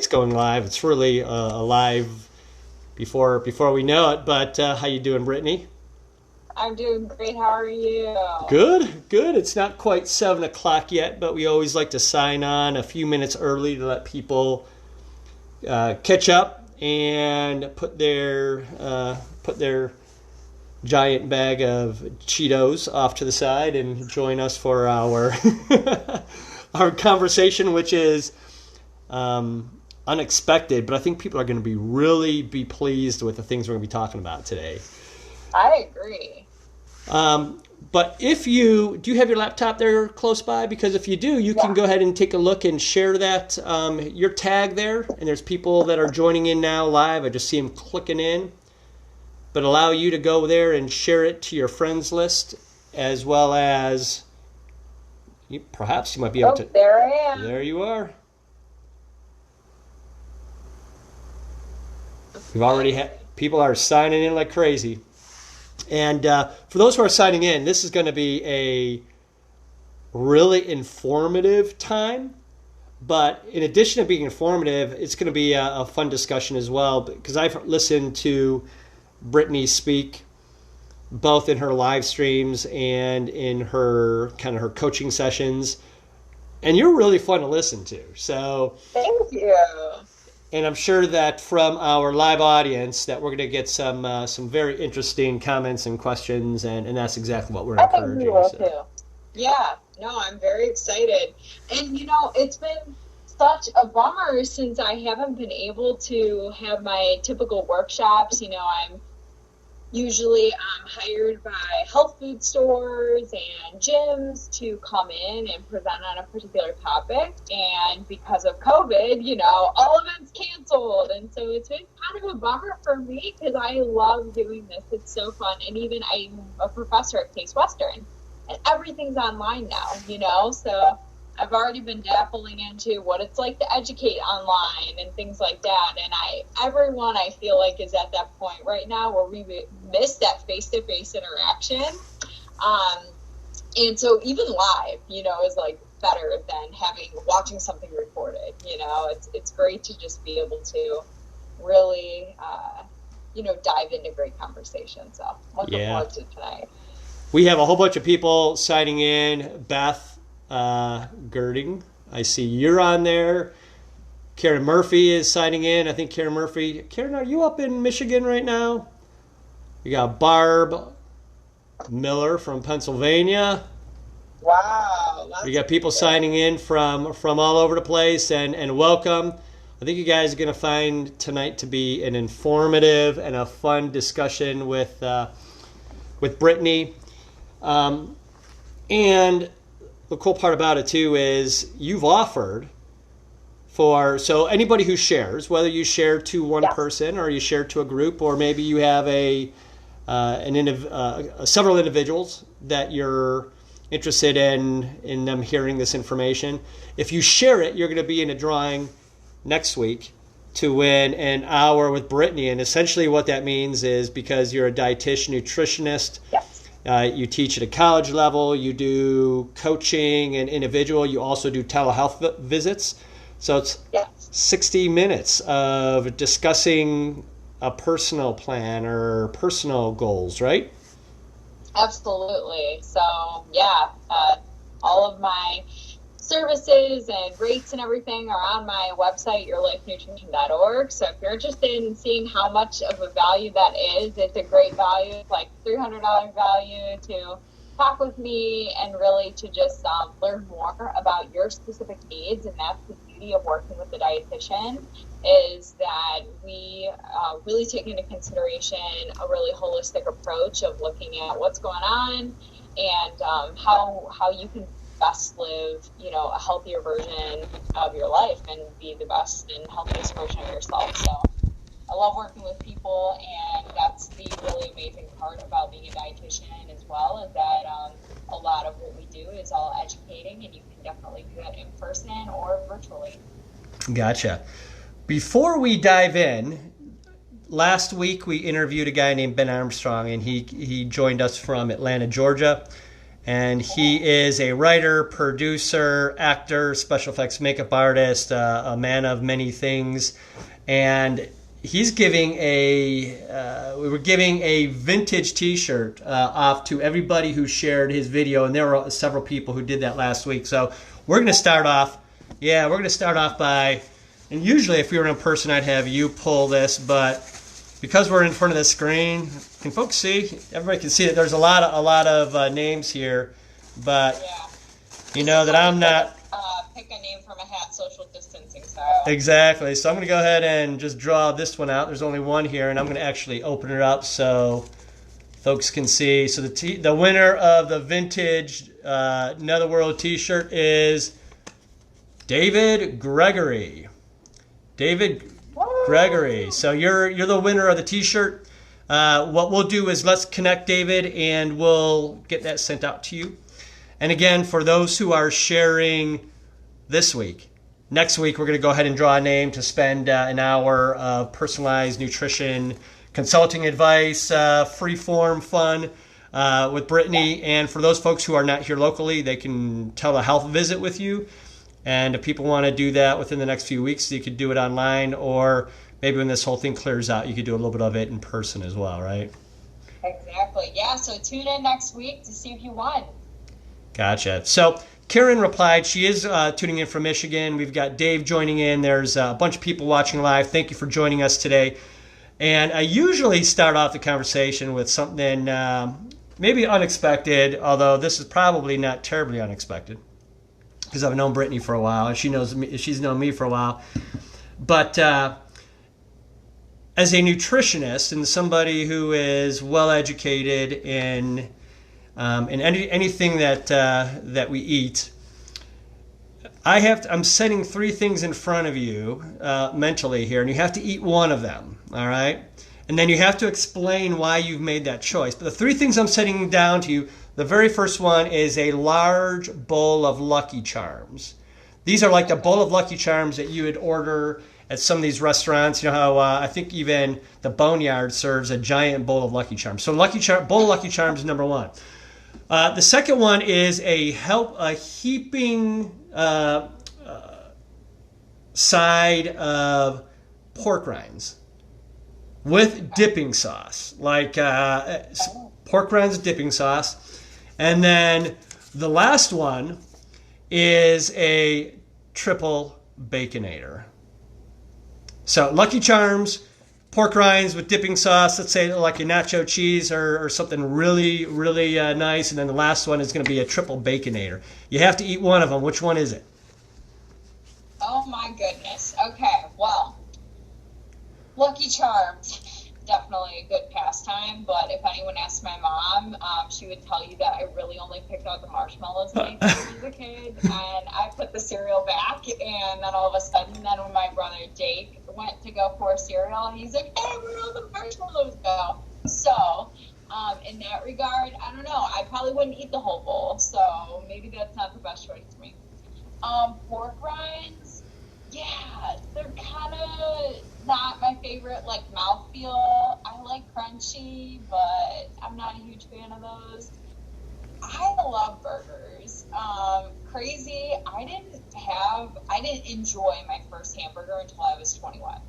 it's going live. It's really live before we know it. But how you doing, Brittany? I'm doing great. How are you? Good, good. It's not quite 7 o'clock yet, but we always like to sign on a few minutes early to let people catch up and put their giant bag of Cheetos off to the side and join us for our our conversation, which is unexpected, but I think people are going to be really pleased with the things we're going to be talking about today. I agree. But do you have your laptop there close by? Because if you do, you can go ahead and take a look and share that, your tag there. And there's people that are joining in now live. I just see them clicking in. But allow you to go there and share it to your friends list, as well as perhaps you might be able to. There I am. There you are. We've already had people are signing in like crazy. And for those who are signing in, this is going to be a really informative time. But in addition to being informative, it's going to be a fun discussion as well, because I've listened to Brittany speak both in her live streams and in her her coaching sessions, and you're really fun to listen to. So thank you. And I'm sure that from our live audience that we're going to get some very interesting comments and questions, and that's exactly what we're encouraging. I think we will too. Yeah, no, I'm very excited. And it's been such a bummer since I haven't been able to have my typical workshops. I'm usually hired by health food stores and gyms to come in and present on a particular topic. And because of COVID, all events canceled. And so it's been kind of a bummer for me because I love doing this. It's so fun. And even I'm a professor at Case Western. And everything's online now, so I've already been dabbling into what it's like to educate online and things like that. And everyone I feel like is at that point right now where we miss that face-to-face interaction. And so even live, is like better than watching something recorded. It's great to just be able to really, dive into great conversation. So I'm looking forward to tonight. We have a whole bunch of people signing in. Beth Girding, I see you're on there. Karen Murphy is signing in. I think Karen, are you up in Michigan right now? We got Barb Miller from Pennsylvania. Wow. We got people signing in from all over the place, and welcome. I think you guys are going to find tonight to be an informative and a fun discussion with Brittany. And the cool part about it too is you've offered so anybody who shares, whether you share to one person or you share to a group, or maybe you have several individuals that you're interested in them hearing this information. If you share it, you're going to be in a drawing next week to win an hour with Brittany. And essentially what that means is, because you're a dietitian, nutritionist, you teach at a college level, you do coaching and individual, you also do telehealth visits. So it's 60 minutes of discussing a personal plan or personal goals, right? Absolutely. So, all of my services and rates and everything are on my website, yourlifenutrition.org. So if you're interested in seeing how much of a value that is, it's a great value. It's like $300 value to talk with me and really to just learn more about your specific needs. And that's the beauty of working with a dietitian, is that we really take into consideration a really holistic approach of looking at what's going on and how you can best live, a healthier version of your life and be the best and healthiest version of yourself. So I love working with people, and that's the really amazing part about being a dietitian as well, is that a lot of what we do is all educating, and you can definitely do that in person or virtually. Gotcha. Before we dive in, last week we interviewed a guy named Ben Armstrong, and he joined us from Atlanta, Georgia. And he is a writer, producer, actor, special effects makeup artist, a man of many things. And he's giving we were giving a vintage t-shirt off to everybody who shared his video. And there were several people who did that last week. So we're going to start off. Yeah, we're going to start off by, and usually if we were in person, I'd have you pull this, but because we're in front of the screen, can folks see? Everybody can see that there's a lot of names here, but you know that I'm not. Pick a name from a hat, social distancing style. Exactly. So I'm going to go ahead and just draw this one out. There's only one here, and I'm going to actually open it up so folks can see. So the winner of the vintage Netherworld T-shirt is David Gregory. David Gregory. So you're the winner of the T-shirt. What we'll do is let's connect David, and we'll get that sent out to you. And again, for those who are sharing this week, next week we're going to go ahead and draw a name to spend an hour of personalized nutrition consulting advice, free-form fun with Brittany. And for those folks who are not here locally, they can tell a health visit with you. And if people want to do that within the next few weeks, you could do it online, or maybe when this whole thing clears out, you could do a little bit of it in person as well, right? Exactly. Yeah, so tune in next week to see if you won. Gotcha. So Karen replied. She is tuning in from Michigan. We've got Dave joining in. There's a bunch of people watching live. Thank you for joining us today. And I usually start off the conversation with something maybe unexpected, although this is probably not terribly unexpected, because I've known Brittany for a while, and she's known me for a while. But as a nutritionist and somebody who is well educated in anything that we eat, I'm setting three things in front of you mentally here, and you have to eat one of them. All right, and then you have to explain why you've made that choice. But the three things I'm setting down to you. The very first one is a large bowl of Lucky Charms. These are like the bowl of Lucky Charms that you would order at some of these restaurants. You know how I think even the Boneyard serves a giant bowl of Lucky Charms. So bowl of Lucky Charms is number one. The second one is a heaping side of pork rinds with dipping sauce, like pork rinds with dipping sauce. And then the last one is a triple Baconator. So Lucky Charms, pork rinds with dipping sauce, let's say like a nacho cheese or something really, really nice. And then the last one is going to be a triple Baconator. You have to eat one of them. Which one is it? Oh my goodness. Okay, well, Lucky Charms. Definitely a good pastime, but if anyone asked my mom, she would tell you that I really only picked out the marshmallows when I was a kid, and I put the cereal back, and then all of a sudden, when my brother Jake went to go for a cereal, he's like, hey, where all the marshmallows go? So, in that regard, I don't know, I probably wouldn't eat the whole bowl, so maybe that's not the best choice for me. Pork rinds, yeah, they're kind of not my favorite, like, mouthfeel. I like crunchy, but I'm not a huge fan of those. I love burgers. Crazy, I didn't enjoy my first hamburger until I was 21.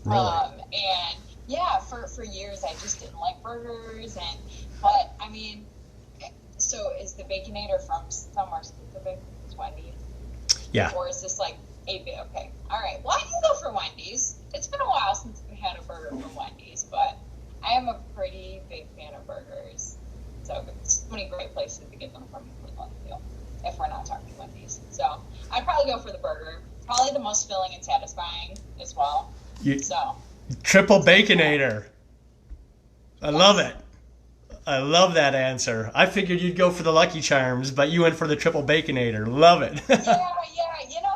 Really? And yeah, for years I just didn't like burgers, but I mean, so is the Baconator from somewhere specific? It's Wendy's? Yeah. Or is this like okay, all right. Well, I can go for Wendy's. It's been a while since we had a burger from Wendy's, but I am a pretty big fan of burgers. So many great places to get them from if we're not talking Wendy's. So I'd probably go for the burger. Probably the most filling and satisfying as well. Triple Baconator. I love it. I love that answer. I figured you'd go for the Lucky Charms, but you went for the Triple Baconator. Love it. Yeah.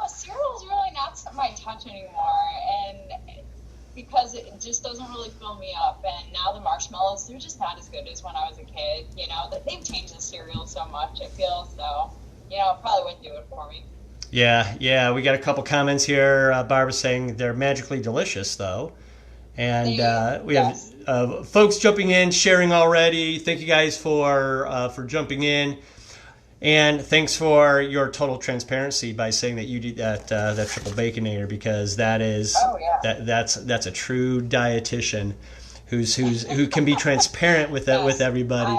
Cereal's really not something I touch anymore, and because it just doesn't really fill me up. And now the marshmallows, they're just not as good as when I was a kid. You know, that they've changed the cereal so much, I feel. So, probably wouldn't do it for me. Yeah. We got a couple comments here. Barbara's saying they're magically delicious, though. And we have folks jumping in, sharing already. Thank you guys for jumping in. And thanks for your total transparency by saying that you do that triple baconator, because that is that's a true dietitian who can be transparent with that with everybody.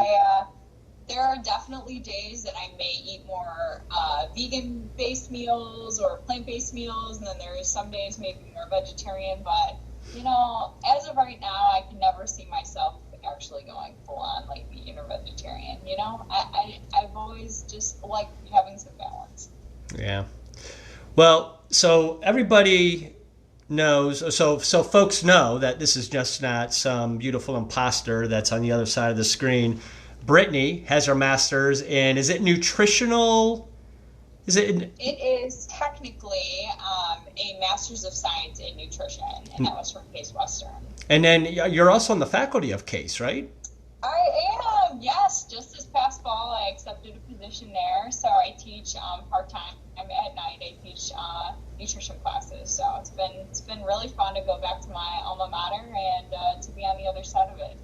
There are definitely days that I may eat more vegan-based meals or plant-based meals, and then there's some days maybe more vegetarian. But as of right now, I can never see myself actually going full-on like vegan or vegetarian. I've always just liked having some balance. Yeah. Well, so everybody knows, so folks know that this is just not some beautiful imposter that's on the other side of the screen. Brittany has her master's in, is it nutritional? It is technically a master's of science in nutrition, and that was from Case Western. And then you're also on the faculty of Case, right? I am, yes. Just this past fall, I accepted a position there, so I teach part-time. At night, I teach nutrition classes, so it's been really fun to go back to my alma mater and to be on the other side of it.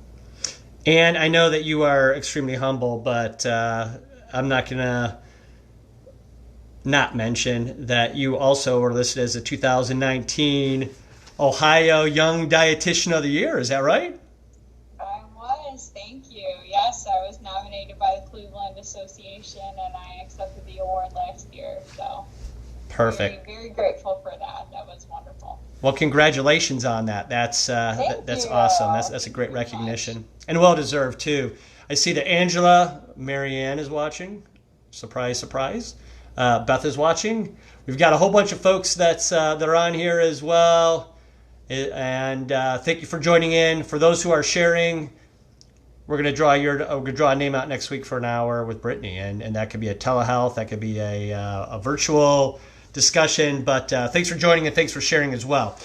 And I know that you are extremely humble, but I'm not going to not mention that you also were listed as the 2019 Ohio Young Dietitian of the Year. Is that right? I was. Thank you. Yes, I was nominated by the Cleveland Association, and I accepted the award last year. So perfect. Very, very grateful for that. That was wonderful. Well, congratulations on that. That's awesome. That's a great recognition, and well deserved too. I see that Angela Marianne is watching. Surprise, surprise. Beth is watching. We've got a whole bunch of folks that are on here as well, and thank you for joining in. For those who are sharing, we're going to draw a name out next week for an hour with Brittany, and that could be a telehealth, that could be a virtual discussion, but thanks for joining and thanks for sharing as well.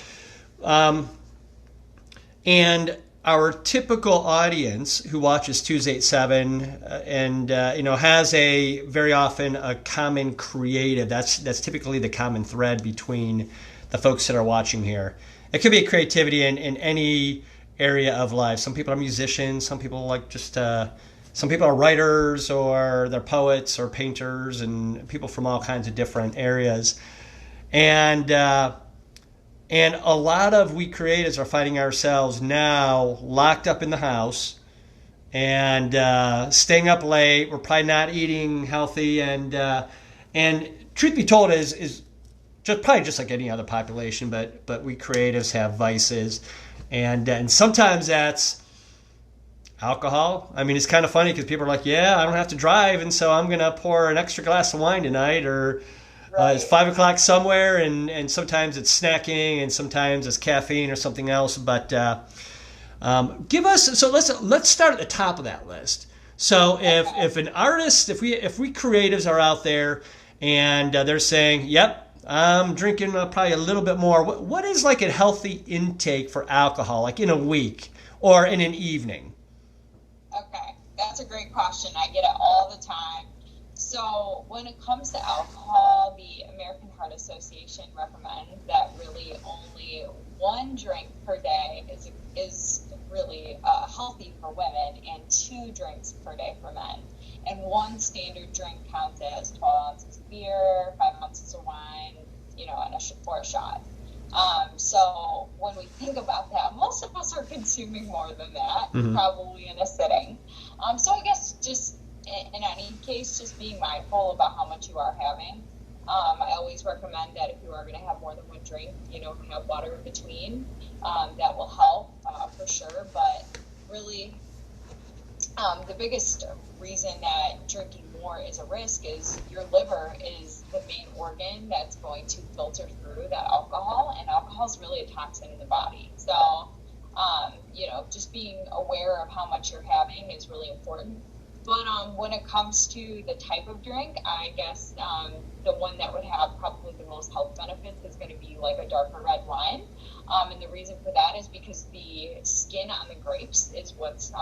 And our typical audience who watches Tues 8-7 and has very often a common creative. That's typically the common thread between the folks that are watching here. It could be a creativity in any area of life. Some people are musicians. Some people some people are writers, or they're poets or painters, and people from all kinds of different areas. And a lot of we creatives are finding ourselves now locked up in the house and staying up late. We're probably not eating healthy, and truth be told, is just like any other population. But we creatives have vices, and sometimes that's alcohol. I mean, it's kind of funny because people are like, "Yeah, I don't have to drive, and so I'm gonna pour an extra glass of wine tonight," or it's 5 o'clock somewhere, and sometimes it's snacking, and sometimes it's caffeine or something else. But give us, so let's start at the top of that list. So if an artist, if we creatives are out there and they're saying, "Yep, I'm drinking probably a little bit more," what is like a healthy intake for alcohol, like in a week or in an evening? Okay, that's a great question. I get it all the time. So when it comes to alcohol, the American Heart Association recommends that really only one drink per day is really healthy for women, and 2 drinks per day for men. And one standard drink counts as 12 ounces of beer, 5 ounces of wine, or a shot. So when we think about that, most of us are consuming more than that, probably in a sitting. So I guess just in any case, just being mindful about how much you are having. I always recommend that if you are going to have more than one drink, have water in between. That will help for sure. But really, the biggest reason that drinking more is a risk is your liver is the main organ that's going to filter through that alcohol, and alcohol is really a toxin in the body. So, just being aware of how much you're having is really important. But when it comes to the type of drink, I guess the one that would have probably the most health benefits is going to be like a darker red wine. And the reason for that is because the skin on the grapes is what's,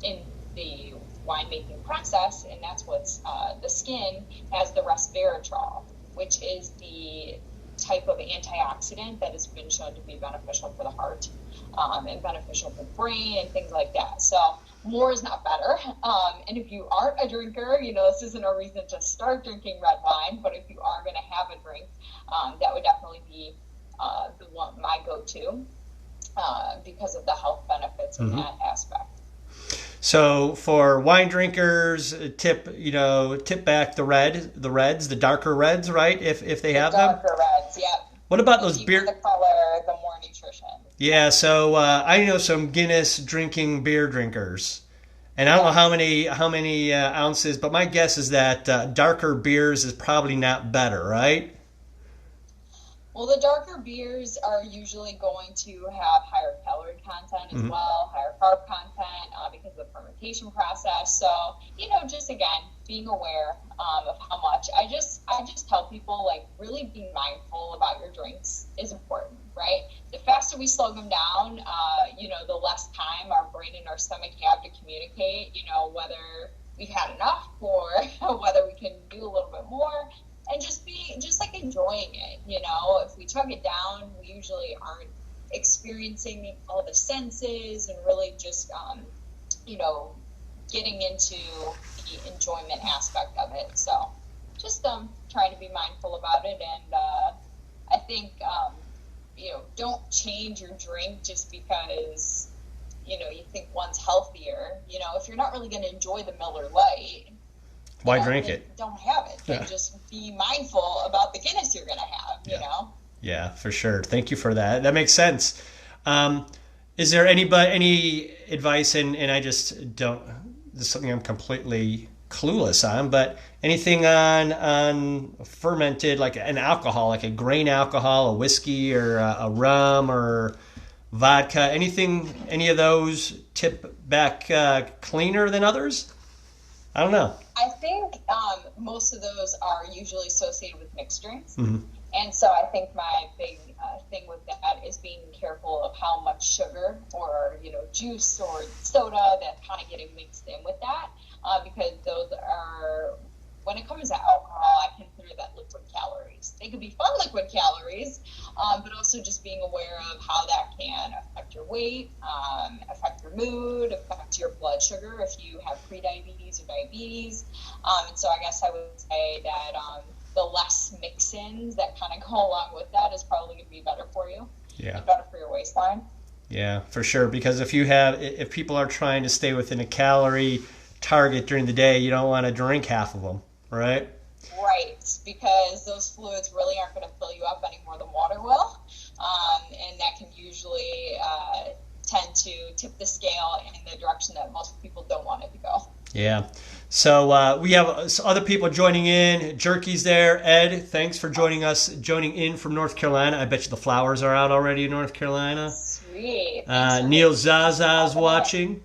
in the winemaking process, and that's what's the skin has the resveratrol, which is the type of antioxidant that has been shown to be beneficial for the heart, and beneficial for the brain and things like that. So more is not better. And if you aren't a drinker, this isn't a reason to start drinking red wine, but if you are going to have a drink, that would definitely be my go-to, because of the health benefits in that aspect. So for wine drinkers, tip back the reds, the darker reds, right? If they have them. Darker reds, yeah. What about those beer? The color, the more nutrition. Yeah. So I know some Guinness drinking beer drinkers, and I don't know how many ounces, but my guess is that darker beers is probably not better, right? Well, the darker beers are usually going to have higher calorie content as well, higher carb content, because of the fermentation process. So, just again, being aware of how much. I just tell people, like, really being mindful about your drinks is important, right? The faster we slow them down, the less time our brain and our stomach have to communicate, whether we've had enough or whether we can do a little bit more. And just enjoying it, If we chug it down, we usually aren't experiencing all the senses and really just, getting into the enjoyment aspect of it. So just trying to be mindful about it. And I think, don't change your drink just because, you think one's healthier. If you're not really going to enjoy the Miller Lite, why drink it? Don't have it. Yeah. Just be mindful about the Guinness you're going to have, you know? Yeah, for sure. Thank you for that. That makes sense. Is there any advice, and I just don't, this is something I'm completely clueless on, but anything on fermented, like an alcohol, like a grain alcohol, a whiskey or a rum or vodka, any of those tip back cleaner than others? I don't know. I think most of those are usually associated with mixed drinks. And so I think my big thing with that is being careful of how much sugar or, juice or soda that's kind of getting mixed in with that, because those are, when it comes to alcohol, I consider that liquid calories. They could be fun liquid calories, but also just being aware of how that can affect your weight, affect your mood, affect your blood sugar if you have prediabetes or diabetes. And so I guess I would say that the less mix-ins that kind of go along with that is probably going to be better for you. Yeah. And better for your waistline. Yeah, for sure. Because if people are trying to stay within a calorie target during the day, you don't want to drink half of them, right? Right, because those fluids really aren't going to fill you up any more than water will, and that can usually tend to tip the scale in the direction that most people don't want it to go. Yeah. So we have other people joining in. Jerky's there. Ed, thanks for joining in from North Carolina. I bet you the flowers are out already in North Carolina. Sweet. Neil Zaza's watching.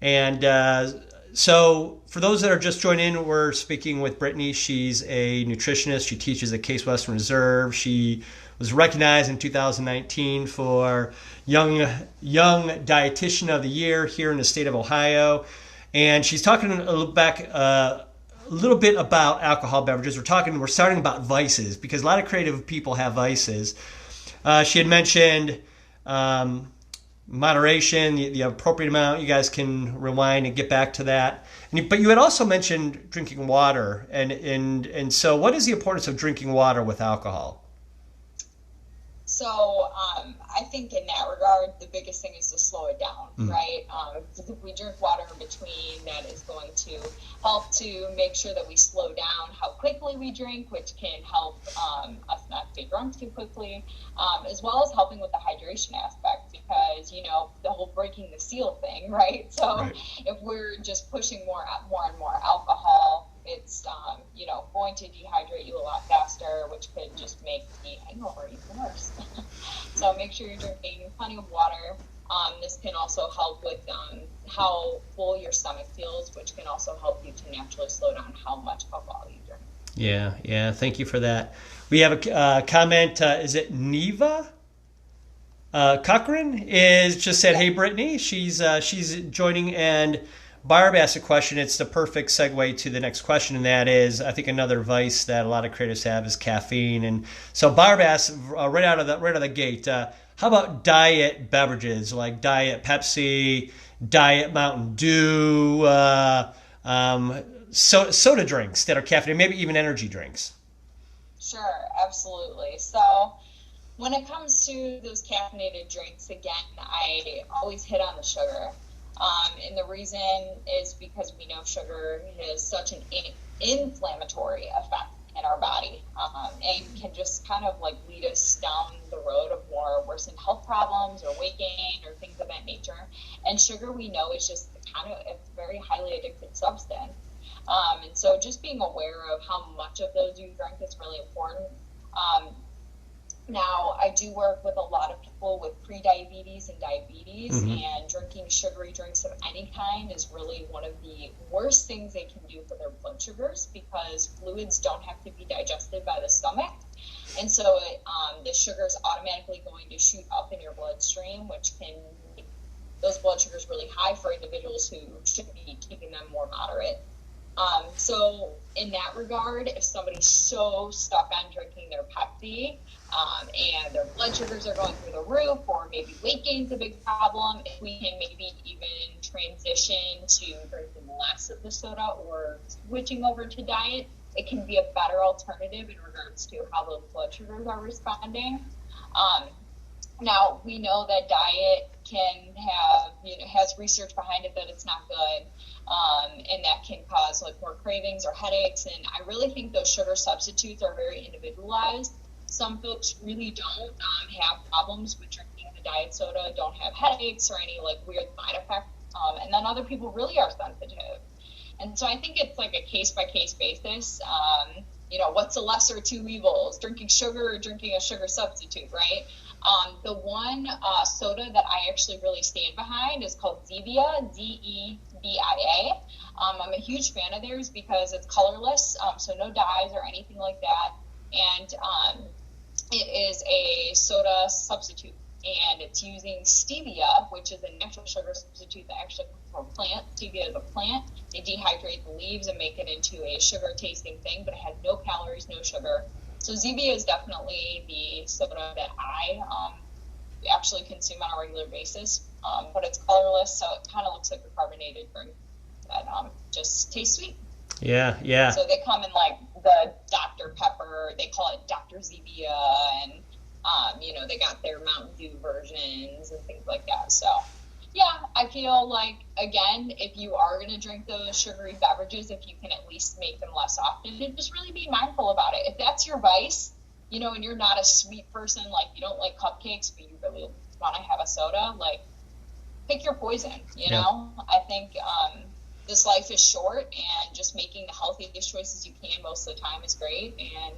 And so for those that are just joining in, we're speaking with Brittany. She's a nutritionist. She teaches at Case Western Reserve. She was recognized in 2019 for Young Dietitian of the Year here in the state of Ohio. And she's talking a little bit about alcohol beverages. We're starting about vices, because a lot of creative people have vices. She had mentioned moderation, the appropriate amount. You guys can rewind and get back to that. But you had also mentioned drinking water, and so what is the importance of drinking water with alcohol? So I think in that regard, the biggest thing is to slow it down, right? If we drink water in between, that is going to help to make sure that we slow down how quickly we drink, which can help us not get drunk too quickly, as well as helping with the hydration aspect, because, the whole breaking the seal thing, right? So if we're just pushing more and more alcohol, it's, going to dehydrate you a lot faster, which could just make the hangover even worse. So make sure you're drinking plenty of water. This can also help with how full your stomach feels, which can also help you to naturally slow down how much alcohol you drink. Yeah. Thank you for that. We have a comment. Is it Neva? Cochran is just said, "Hey, Brittany." She's joining, and Barb asked a question. It's the perfect segue to the next question, and that is, I think another vice that a lot of creators have is caffeine. And so Barb asked right out of the gate, how about diet beverages like Diet Pepsi, Diet Mountain Dew, soda drinks that are caffeinated, maybe even energy drinks? Sure, absolutely. So when it comes to those caffeinated drinks, again, I always hit on the sugar. And the reason is because we know sugar has such an inflammatory effect in our body. And can just kind of like lead us down the road of more worsened health problems or weight gain or things of that nature. And sugar, we know, is just kind of a very highly addictive substance. And so just being aware of how much of those you drink is really important. Now, I do work with a lot of people with prediabetes and diabetes, and drinking sugary drinks of any kind is really one of the worst things they can do for their blood sugars, because fluids don't have to be digested by the stomach. And so the sugar is automatically going to shoot up in your bloodstream, which can make those blood sugars really high for individuals who should be keeping them more moderate. So in that regard, if somebody's so stuck on drinking their Pepsi and their blood sugars are going through the roof, or maybe weight gain's a big problem, if we can maybe even transition to drinking less of the soda or switching over to diet, it can be a better alternative in regards to how those blood sugars are responding. Now, we know that diet can have, has research behind it that it's not good, and that can cause like more cravings or headaches. And I really think those sugar substitutes are very individualized. Some folks really don't have problems with drinking the diet soda, don't have headaches or any like weird side effects, and then other people really are sensitive. And so I think it's like a case-by-case basis. What's the lesser of two evils, drinking sugar or drinking a sugar substitute, right? The one soda that I actually really stand behind is called Zevia, Zebia. I'm a huge fan of theirs because it's colorless, so no dyes or anything like that. And it is a soda substitute, and it's using stevia, which is a natural sugar substitute that actually comes from a plant. Stevia is a plant. They dehydrate the leaves and make it into a sugar-tasting thing, but it has no calories, no sugar. So Zevia is definitely the soda that I actually consume on a regular basis, but it's colorless, so it kind of looks like a carbonated drink that just tastes sweet. Yeah. So they come in like the Dr. Pepper, they call it Dr. Zevia, and they got their Mountain Dew versions and things like that. So yeah, I feel like, again, if you are going to drink those sugary beverages, if you can at least make them less often, and just really be mindful about it. If that's your vice, and you're not a sweet person, like you don't like cupcakes, but you really want to have a soda, like pick your poison, know? I think this life is short, and just making the healthiest choices you can most of the time is great, and,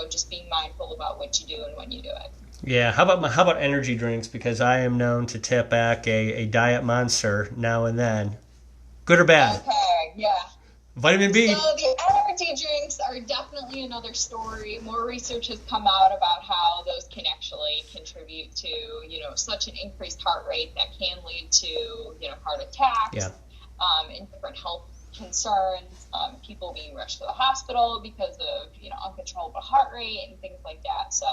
just being mindful about what you do and when you do it. Yeah, how about energy drinks? Because I am known to tip back a Diet Monster now and then. Good or bad? Okay, yeah. Vitamin B. So the energy drinks are definitely another story. More research has come out about how those can actually contribute to, such an increased heart rate that can lead to, heart attacks, and different health concerns, people being rushed to the hospital because of, uncontrollable heart rate and things like that. So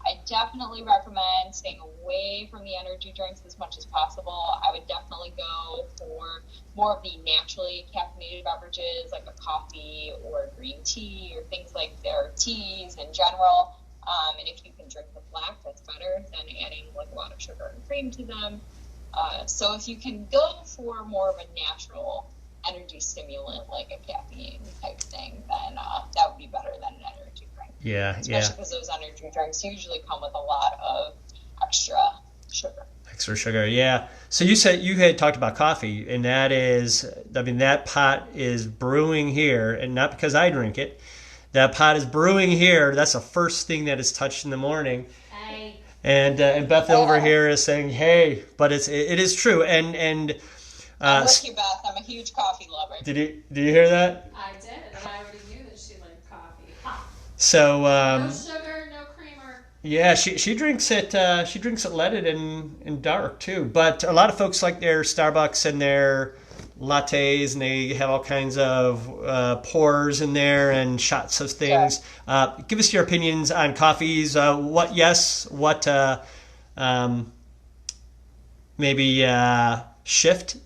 I definitely recommend staying away from the energy drinks as much as possible. I would definitely go for more of the naturally caffeinated beverages like a coffee or green tea or things like their teas in general. And if you can drink the black, that's better than adding like a lot of sugar and cream to them. So if you can go for more of a natural energy stimulant like a caffeine type thing, then that would be better than an energy drink. Especially because those energy drinks usually come with a lot of extra sugar. Yeah. So you said you had talked about coffee, and that pot is brewing here, and not because I drink it. That pot is brewing here. That's the first thing that is touched in the morning. Hey. And Beth over here is saying, "Hey," but it is true. And I'm with you, Beth. I'm a huge coffee lover. Did you hear that? I did, and I already knew that she liked coffee. So no sugar, no creamer. Yeah, she drinks it. She drinks it leaded and dark too. But a lot of folks like their Starbucks and their lattes, and they have all kinds of pours in there and shots of things. Give us your opinions on coffees. What yes, what maybe shift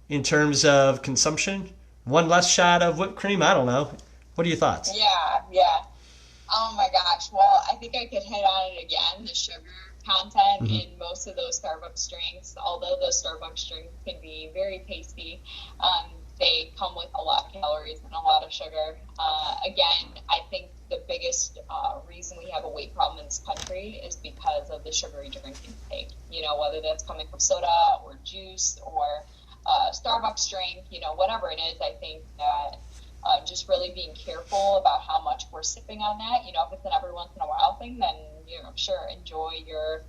in terms of consumption. One less shot of whipped cream. I don't know. What are your thoughts? Yeah. Oh my gosh. Well, I think I could hit on it again. The sugar content in most of those Starbucks drinks, although those Starbucks drinks can be very tasty, they come with a lot of calories and a lot of sugar. Again, I think the biggest reason we have a weight problem in this country is because of the sugary drink intake. You know, whether that's coming from soda or juice or Starbucks drink, you know, whatever it is, I think that just really being careful about how much we're sipping on that. You know, if it's an every once in a while thing, then, you know, sure, enjoy your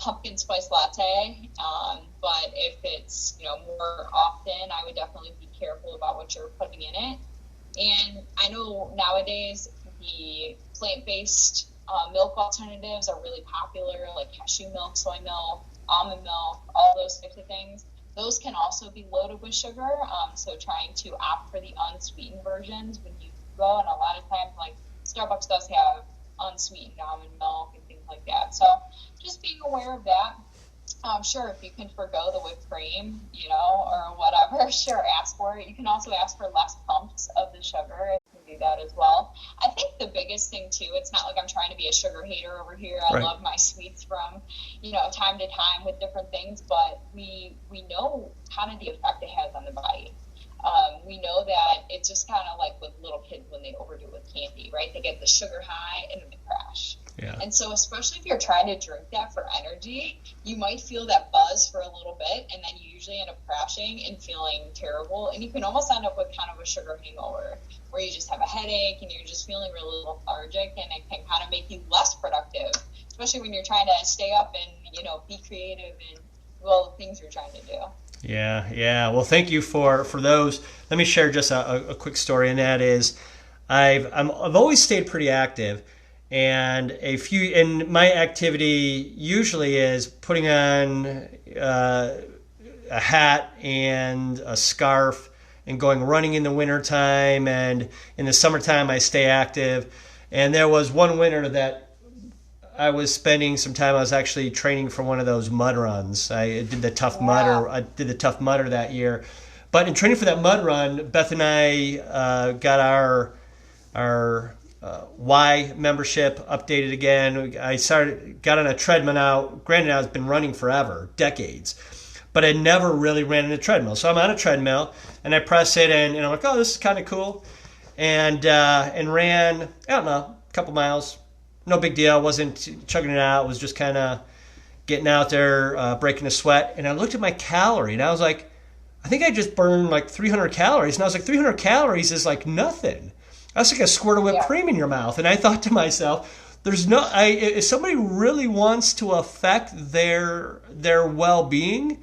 pumpkin spice latte. But if it's, you know, more often, I would definitely be careful about what you're putting in it. And I know nowadays the plant-based milk alternatives are really popular, like cashew milk, soy milk, almond milk, all those types of things. Those can also be loaded with sugar, so trying to opt for the unsweetened versions when you go, and a lot of times, like, Starbucks does have unsweetened almond milk and things like that. So just being aware of that. Sure, if you can forgo the whipped cream, you know, or whatever, sure, ask for it. You can also ask for less pumps of the sugar. You can do that as well. I think the biggest thing, too, it's not like I'm trying to be a sugar hater over here. I love my sweets from, you know, time to time with different things, but we know kind of the effect it has on the body. We know that it's just kind of like with little kids when they overdo it with candy, right? They get the sugar high and then they crash. Yeah. And so especially if you're trying to drink that for energy, you might feel that buzz for a little bit, and then you usually end up crashing and feeling terrible. And you can almost end up with kind of a sugar hangover where you just have a headache and you're just feeling really lethargic, and it can kind of make you less productive, especially when you're trying to stay up and, you know, be creative and do all the things you're trying to do. Yeah. Well, thank you for those. Let me share just a quick story, and that is I've always stayed pretty active. And my activity usually is putting on a hat and a scarf and going running in the wintertime, and in the summertime I stay active. And there was one winter that I was spending some time. I was actually training for one of those mud runs. I did the Tough Mudder. I did the Tough Mudder that year. But in training for that mud run, Beth and I got our Y membership updated again. I got on a treadmill now. Granted, I've been running forever, decades, but I never really ran in a treadmill. So I'm on a treadmill and I press it and I'm like, oh, this is kind of cool, and ran, I don't know, a couple miles. No big deal. I wasn't chugging it out. I was just kind of getting out there, breaking a sweat. And I looked at my calorie and I was like, I think I just burned like 300 calories. And I was like, 300 calories is like nothing. That's like a squirt of whipped cream in your mouth. And I thought to myself, if somebody really wants to affect their well-being,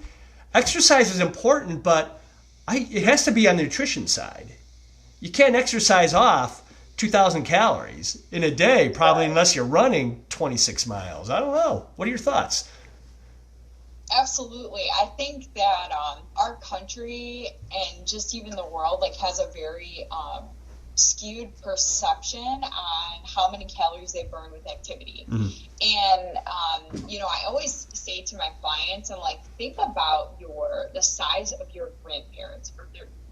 exercise is important, but it has to be on the nutrition side. You can't exercise off 2,000 calories in a day, probably, unless you're running 26 miles. I don't know. What are your thoughts? Absolutely. I think that our country and just even the world has a very skewed perception on how many calories they burn with activity. Mm-hmm. And I always say to my clients, I'm like, think about the size of your grandparents or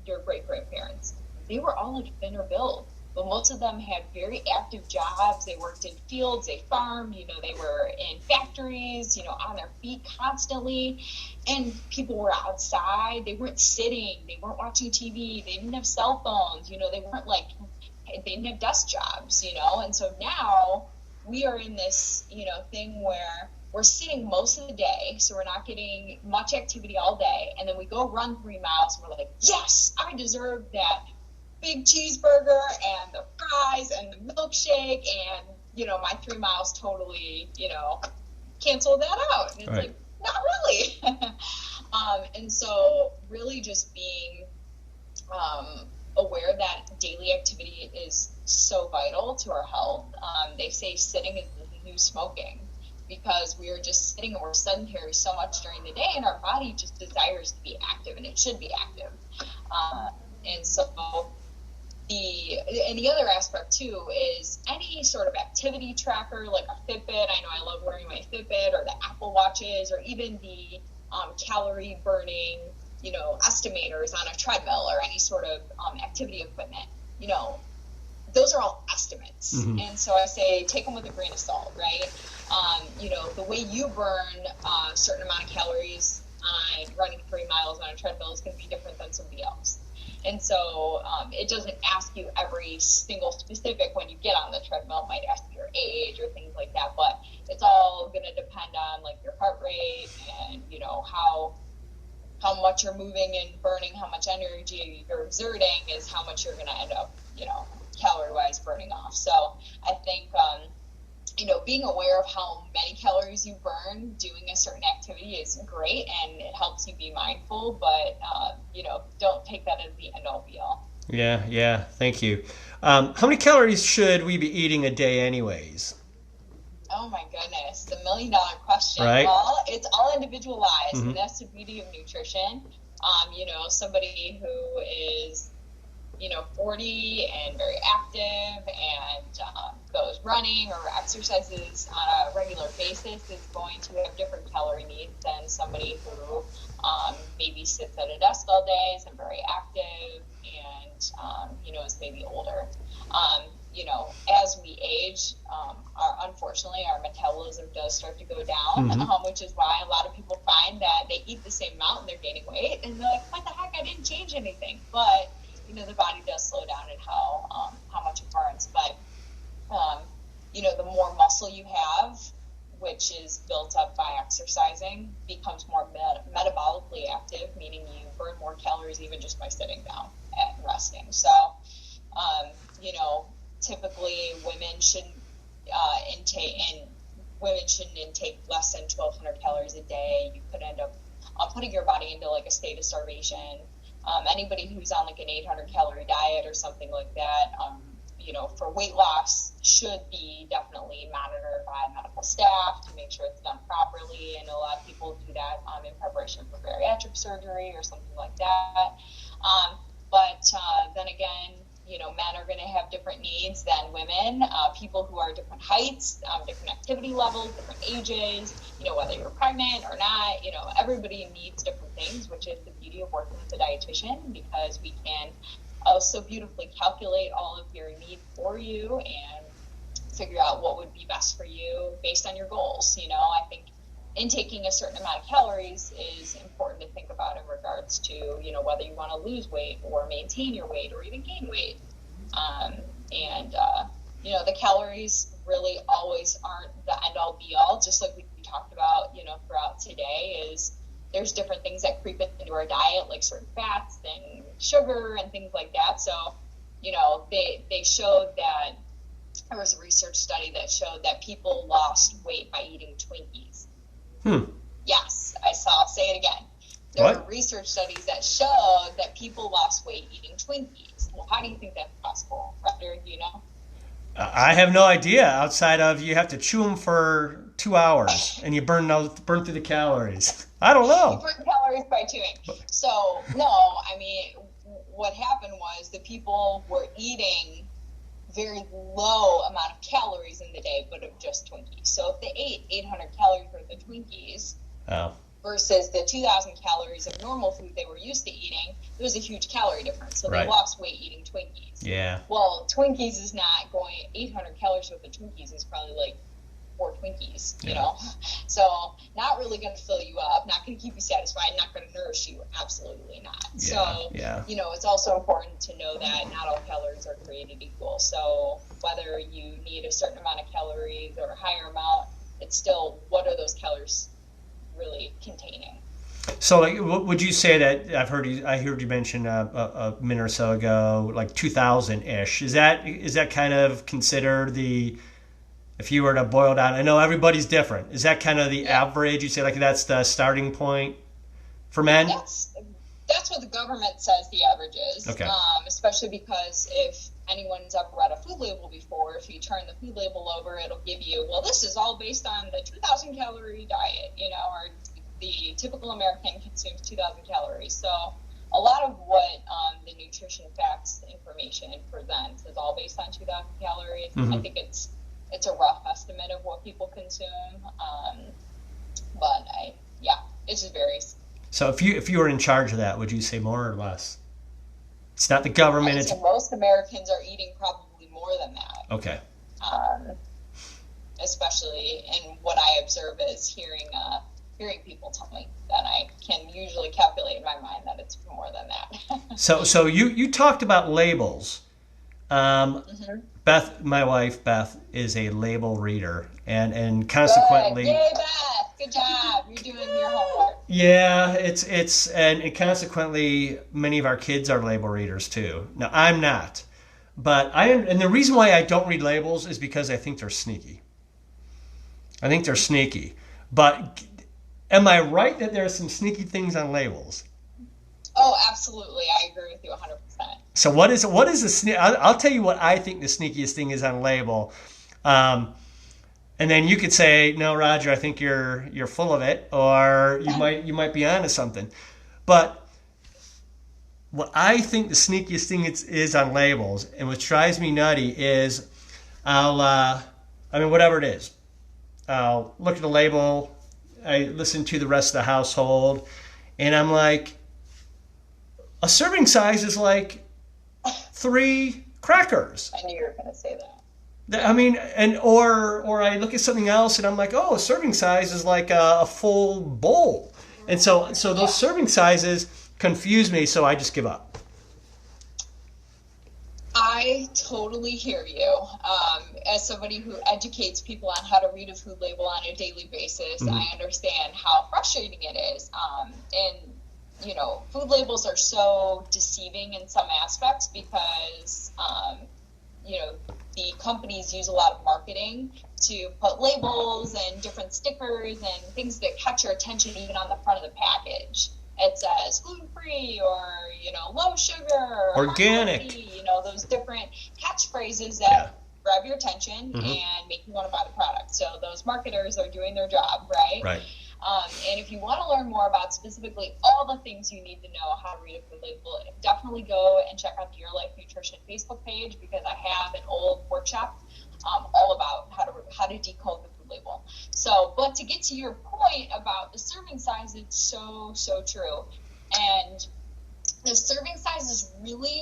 your great grandparents. They were all in thinner build, but most of them had very active jobs. They worked in fields, they farmed, they were in factories, on their feet constantly. And people were outside. They weren't sitting. They weren't watching TV. They didn't have cell phones. They weren't they didn't have desk jobs, And so now we are in this, thing where we're sitting most of the day, so we're not getting much activity all day. And then we go run 3 miles and we're like, yes, I deserve that big cheeseburger and the fries and the milkshake, and my 3 miles totally cancel that out. And it's right. Not really. And so really just being aware that daily activity is so vital to our health. They say sitting is the new smoking, because because we are just sitting and we're sedentary so much during the day, and our body just desires to be active, and it should be active. And so the other aspect too is any sort of activity tracker, like a Fitbit. I know I love wearing my Fitbit, or the Apple Watches, or even the calorie burning, estimators on a treadmill, or any sort of activity equipment. Those are all estimates. Mm-hmm. And so I say take them with a grain of salt, right? The way you burn a certain amount of calories on running 3 miles on a treadmill is going to be different than somebody else. And so it doesn't ask you every single specific when you get on the treadmill. It might ask your age or things like that, but it's all going to depend on like your heart rate and, how much you're moving and burning, how much energy you're exerting is how much you're going to end up, calorie-wise burning off. So I think, being aware of how many calories you burn doing a certain activity is great, and it helps you be mindful, but, don't take that as the end-all be-all. Yeah. Thank you. How many calories should we be eating a day anyways? Oh my goodness, the $1 million question. Right. Well, it's all individualized, Mm-hmm. and that's the beauty of nutrition. Somebody who is, 40 and very active and goes running or exercises on a regular basis is going to have different calorie needs than somebody who maybe sits at a desk all day, is very active, and, is maybe older. As we age, unfortunately, our metabolism does start to go down, Mm-hmm. which is why a lot of people find that they eat the same amount and they're gaining weight, and they're like, what the heck, I didn't change anything. But, the body does slow down in how much it burns. But, the more muscle you have, which is built up by exercising, becomes more metabolically active, meaning you burn more calories even just by sitting down and resting. So, typically women shouldn't intake less than 1,200 calories a day. You could end up putting your body into like a state of starvation. Anybody who's on like an 800 calorie diet or something like that, for weight loss should be definitely monitored by medical staff to make sure it's done properly. And a lot of people do that in preparation for bariatric surgery or something like that. But then again, men are going to have different needs than women. People who are different heights, different activity levels, different ages, whether you're pregnant or not, everybody needs different things, which is the beauty of working with a dietitian, because we can so beautifully calculate all of your needs for you and figure out what would be best for you based on your goals. I think intaking a certain amount of calories is important to think about in regards to, whether you want to lose weight or maintain your weight or even gain weight. The calories really always aren't the end-all be-all, just like we talked about, throughout today, is there's different things that creep into our diet, like certain fats and sugar and things like that. So, they showed that there was a research study that showed that people lost weight by eating Twinkies. Yes, I'll say it again. There were research studies that showed that people lost weight eating Twinkies. Well, how do you think that's possible? Roger, do you know? I have no idea, outside of you have to chew them for 2 hours and you burn through the calories. I don't know. You burn calories by chewing. So, no, what happened was the people were eating very low amount of calories in the day, but of just Twinkies. So if they ate 800 calories worth of Twinkies versus the 2,000 calories of normal food they were used to eating, there was a huge calorie difference. So they lost weight eating Twinkies. Yeah. Well, Twinkies is not going, 800 calories worth of Twinkies is probably like 4 Twinkies, So not really going to fill you up, not going to keep you satisfied, not going to nourish you. Absolutely not. So, it's also important to know that not all calories are created equal. So whether you need a certain amount of calories or a higher amount, it's still, what are those calories really containing? So, like, would you say that I heard you mention a minute or so ago, like 2,000-ish? Is that kind of considered the, if you were to boil down, I know everybody's different. Is that kind of the average? You say like that's the starting point for men? That's what the government says the average is. Okay. Especially because if anyone's ever read a food label before, if you turn the food label over, it'll give you, well, this is all based on the 2,000 calorie diet, or the typical American consumes 2,000 calories. So a lot of what the nutrition facts information presents is all based on 2,000 calories. Mm-hmm. I think it's a rough estimate of what people consume, but it just varies. So if you were in charge of that, would you say more or less? It's not the government. It's most Americans are eating probably more than that. Okay. Especially in what I observe is hearing people tell me that I can usually calculate in my mind that it's more than that. So you talked about labels. Mm-hmm. Beth, my wife, Beth, is a label reader, and consequently, good. Yay, Beth! Good job. You're doing your homework. Yeah, it's and consequently, many of our kids are label readers too. Now, I'm not, but and the reason why I don't read labels is because I think they're sneaky. But am I right that there are some sneaky things on labels? Oh, absolutely. I agree with you 100%. So what is the I'll tell you what I think the sneakiest thing is on a label, and then you could say, no, Roger, I think you're full of it, or you might be onto something. But what I think the sneakiest thing is on labels, and what drives me nutty is whatever it is, I'll look at the label, I listen to the rest of the household, and I'm like, a serving size is like 3 crackers. I knew you were going to say that. Or I look at something else and I'm like, oh, a serving size is like a full bowl. And so those serving sizes confuse me, so I just give up. I totally hear you. As somebody who educates people on how to read a food label on a daily basis, mm-hmm. I understand how frustrating it is. Food labels are so deceiving in some aspects because, the companies use a lot of marketing to put labels and different stickers and things that catch your attention even on the front of the package. It says gluten-free or, low sugar. Organic. Healthy, those different catchphrases that grab your attention mm-hmm. and make you want to buy the product. So those marketers are doing their job, right? Right. And if you want to learn more about specifically all the things you need to know how to read a food label, definitely go and check out the Your Life Nutrition Facebook page, because I have an old workshop all about how to decode the food label. So, but to get to your point about the serving size, it's so true. And the serving size is really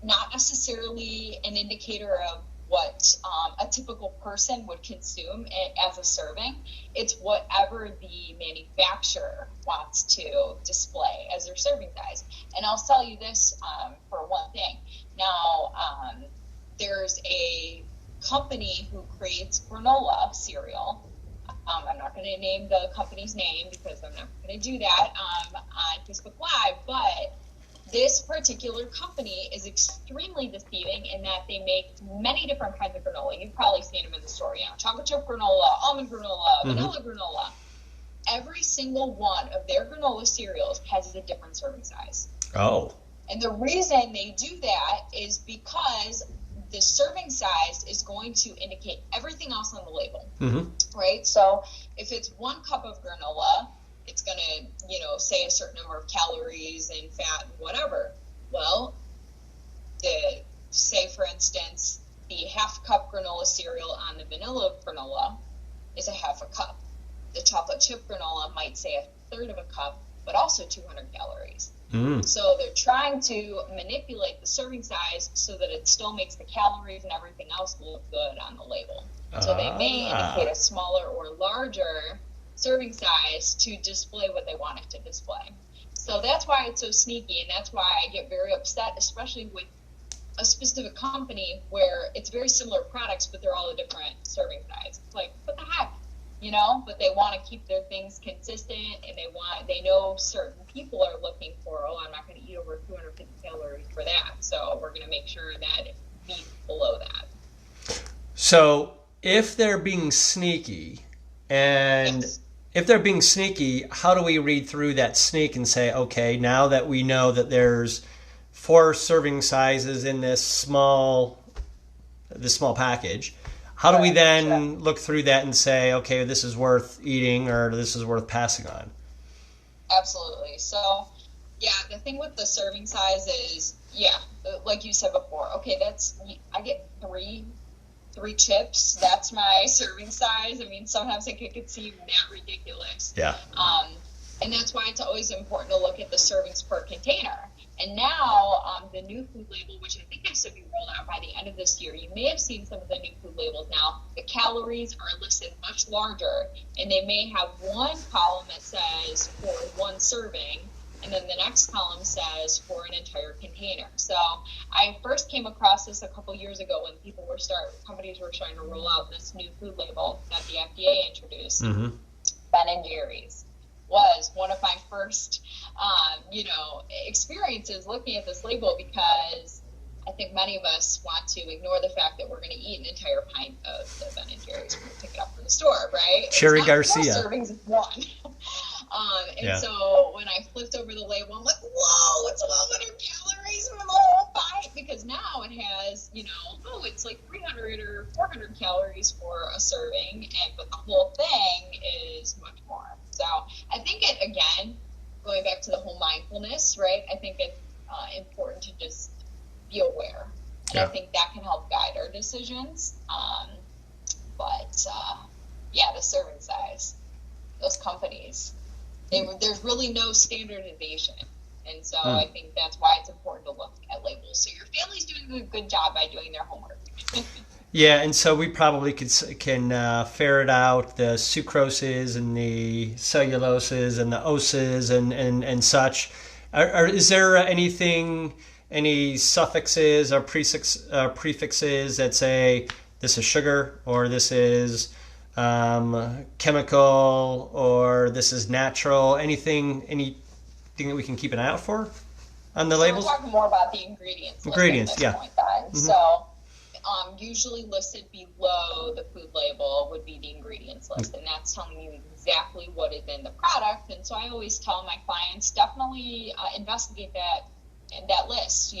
not necessarily an indicator of what a typical person would consume as a serving. It's whatever the manufacturer wants to display as their serving size. And I'll tell you this for one thing. Now, there's a company who creates granola cereal. I'm not going to name the company's name because I'm not going to do that on Facebook Live, but this particular company is extremely deceiving in that they make many different kinds of granola. You've probably seen them in the store, chocolate chip granola, almond granola, mm-hmm. vanilla granola. Every single one of their granola cereals has a different serving size. Oh. And the reason they do that is because the serving size is going to indicate everything else on the label, mm-hmm. right? So if it's 1 cup of granola, it's going to, say a certain number of calories and fat and whatever. Well, say, for instance, the half cup granola cereal on the vanilla granola is a half a cup. The chocolate chip granola might say a third of a cup, but also 200 calories. Mm. So they're trying to manipulate the serving size so that it still makes the calories and everything else look good on the label. So they may indicate a smaller or larger serving size to display what they want it to display. So that's why it's so sneaky, and that's why I get very upset, especially with a specific company where it's very similar products, but they're all a different serving size. It's like, what the heck? But they want to keep their things consistent, and they know certain people are looking for, I'm not going to eat over 250 calories for that. So we're going to make sure that it beats below that. So if they're being sneaky, and yes. If they're being sneaky, how do we read through that sneak and say, okay, now that we know that there's 4 serving sizes in this small package. How do we then look through that and say, okay, this is worth eating or this is worth passing on? Absolutely. So, yeah, the thing with the serving size is, like you said before, okay, I get three chips. That's my serving size. I mean, sometimes it could seem that ridiculous. Yeah. And that's why it's always important to look at the servings per container. And now, the new food label, which I think has to be rolled out by the end of this year, you may have seen some of the new food labels now. The calories are listed much larger, and they may have one column that says for 1 serving, and then the next column says for an entire container. So I first came across this a couple years ago when companies were trying to roll out this new food label that the FDA introduced. Mm-hmm. Ben & Jerry's was one of my first, experiences looking at this label, because I think many of us want to ignore the fact that we're going to eat an entire pint of the Ben & Jerry's when we pick it up from the store, right? Cherry Garcia. 4 servings is 1. So when I flipped over the label, I'm like, whoa, it's 1,200 calories for the whole pint, because now it has, it's like 300 or 400 calories for a serving, but the whole thing is much more. So I think again, going back to the whole mindfulness, right? I think it's important to just be aware. And I think that can help guide our decisions. The serving size, those companies, there's really no standardization. And so I think that's why it's important to look at labels. So your family's doing a good job by doing their homework. Yeah, and so we probably can ferret out the sucroses and the celluloses and the oses and such. Is there any suffixes or prefixes that say this is sugar, or this is chemical, or this is natural? Anything that we can keep an eye out for on the labels? We're talking more about the ingredients. Ingredients, yeah. Point then. Mm-hmm. So usually listed below the food label would be the ingredients list, and that's telling you exactly what is in the product. And so I always tell my clients, definitely investigate that list,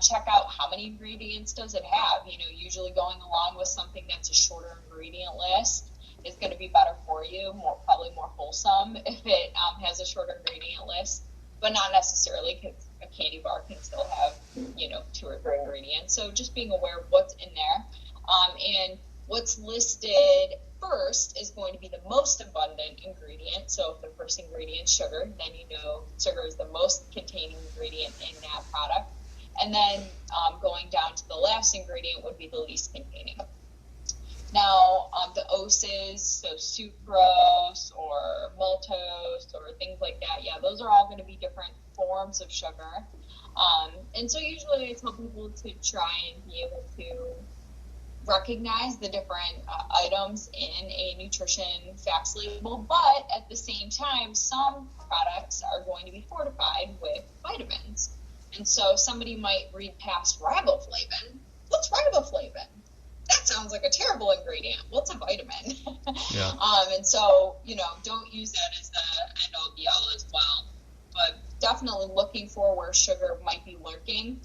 check out how many ingredients does it have. Usually going along with something that's a shorter ingredient list is going to be better for you, probably more wholesome if it has a shorter ingredient list, but not necessarily, because a candy bar can still have, 2 or 3 ingredients. So just being aware of what's in there. And what's listed first is going to be the most abundant ingredient. So if the first ingredient is sugar, then sugar is the most containing ingredient in that product. And then going down to the last ingredient would be the least containing. Now, the oses, so sucrose or maltose or things like that, those are all going to be different forms of sugar. And so usually I tell people to try and be able to recognize the different items in a nutrition facts label, but at the same time, some products are going to be fortified with vitamins. And so somebody might read past riboflavin. What's riboflavin? That sounds like a terrible ingredient. What's a vitamin? Yeah. And so, don't use that as the end-all be-all as well. But definitely looking for where sugar might be lurking.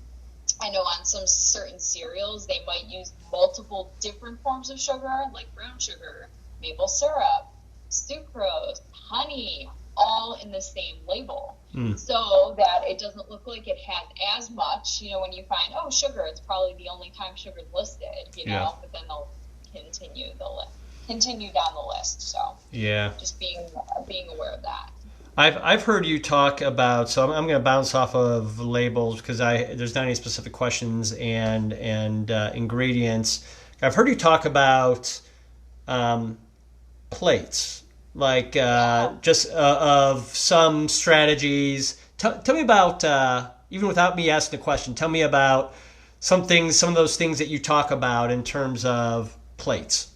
I know on some certain cereals, they might use multiple different forms of sugar, like brown sugar, maple syrup, sucrose, honey, all in the same label. So that it doesn't look like it has as much, when you find, sugar, it's probably the only time sugar's listed, but then they'll continue down the list. So just being aware of that. I've heard you talk about, so I'm going to bounce off of labels because there's not any specific questions and ingredients. I've heard you talk about plates. Like of some strategies. Tell me about, even without me asking the question, tell me about some of those things that you talk about in terms of plates.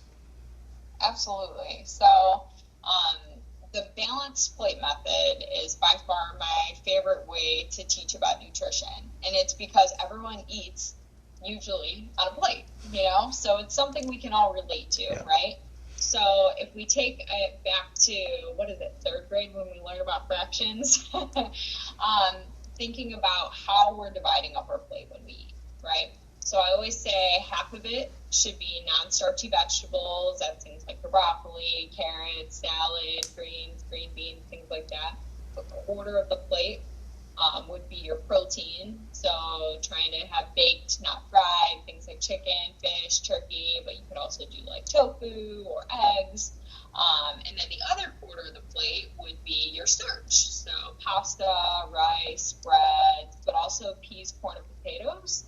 Absolutely. So the balanced plate method is by far my favorite way to teach about nutrition. And it's because everyone eats usually on a plate, so it's something we can all relate to, right? So if we take it back to, 3rd grade when we learn about fractions, thinking about how we're dividing up our plate when we eat, right? So I always say half of it should be non-starchy vegetables. That's things like the broccoli, carrots, salad, greens, green beans, things like that. A quarter of the plate would be your protein. So trying to have baked, not fried, things like chicken, fish, turkey, but you could also do like tofu or eggs. And then the other quarter of the plate would be your starch. So pasta, rice, bread, but also peas, corn, and potatoes.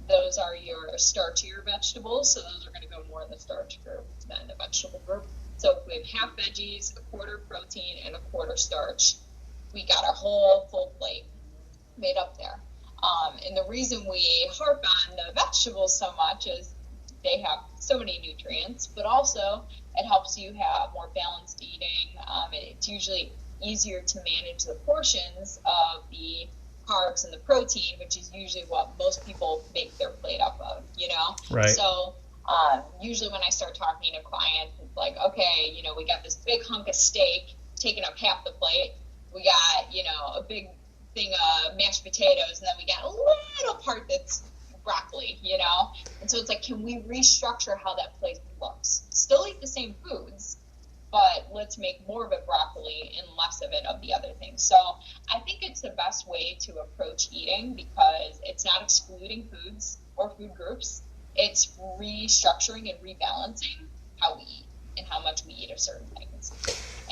Those are your starchier vegetables, so those are going to go more in the starch group than the vegetable group. So if we have half veggies, a quarter protein, and a quarter starch, we got our whole full plate made up there. And the reason we harp on the vegetables so much is they have so many nutrients, but also it helps you have more balanced eating. It's usually easier to manage the portions of the carbs and the protein, which is usually what most people make their plate up of, you know? Right. So usually when I start talking to clients, it's like, okay, you know, we got this big hunk of steak taking up half the plate. We got, you know, a big thing of mashed potatoes, and then we got a little part that's broccoli, you know? And so it's like, can we restructure how that plate looks? Still eat the same foods, but let's make more of it broccoli and less of it of the other things. So I think it's the best way to approach eating because it's not excluding foods or food groups. It's restructuring and rebalancing how we eat and how much we eat of certain things.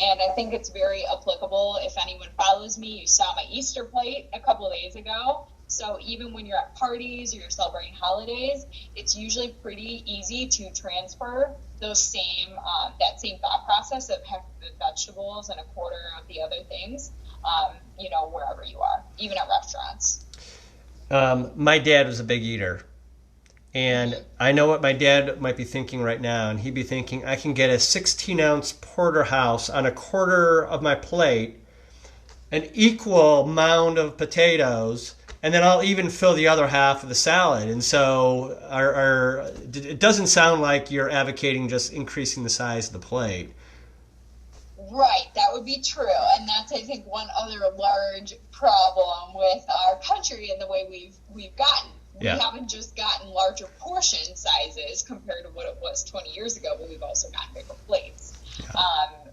And I think it's very applicable. If anyone follows me, you saw my Easter plate a couple of days ago. So even when you're at parties or you're celebrating holidays, it's usually pretty easy to transfer those same that same thought process of half of the vegetables and a quarter of the other things, you know, wherever you are, even at restaurants. My dad was a big eater. And I know what my dad might be thinking right now. And he'd be thinking, I can get a 16-ounce porterhouse on a quarter of my plate, an equal mound of potatoes, and then I'll even fill the other half of the salad. And so it doesn't sound like you're advocating just increasing the size of the plate. Right, that would be true. And that's, I think, one other large problem with our country and the way we've gotten. Yeah. We haven't just gotten larger portion sizes compared to what it was 20 years ago, but we've also gotten bigger plates. Yeah.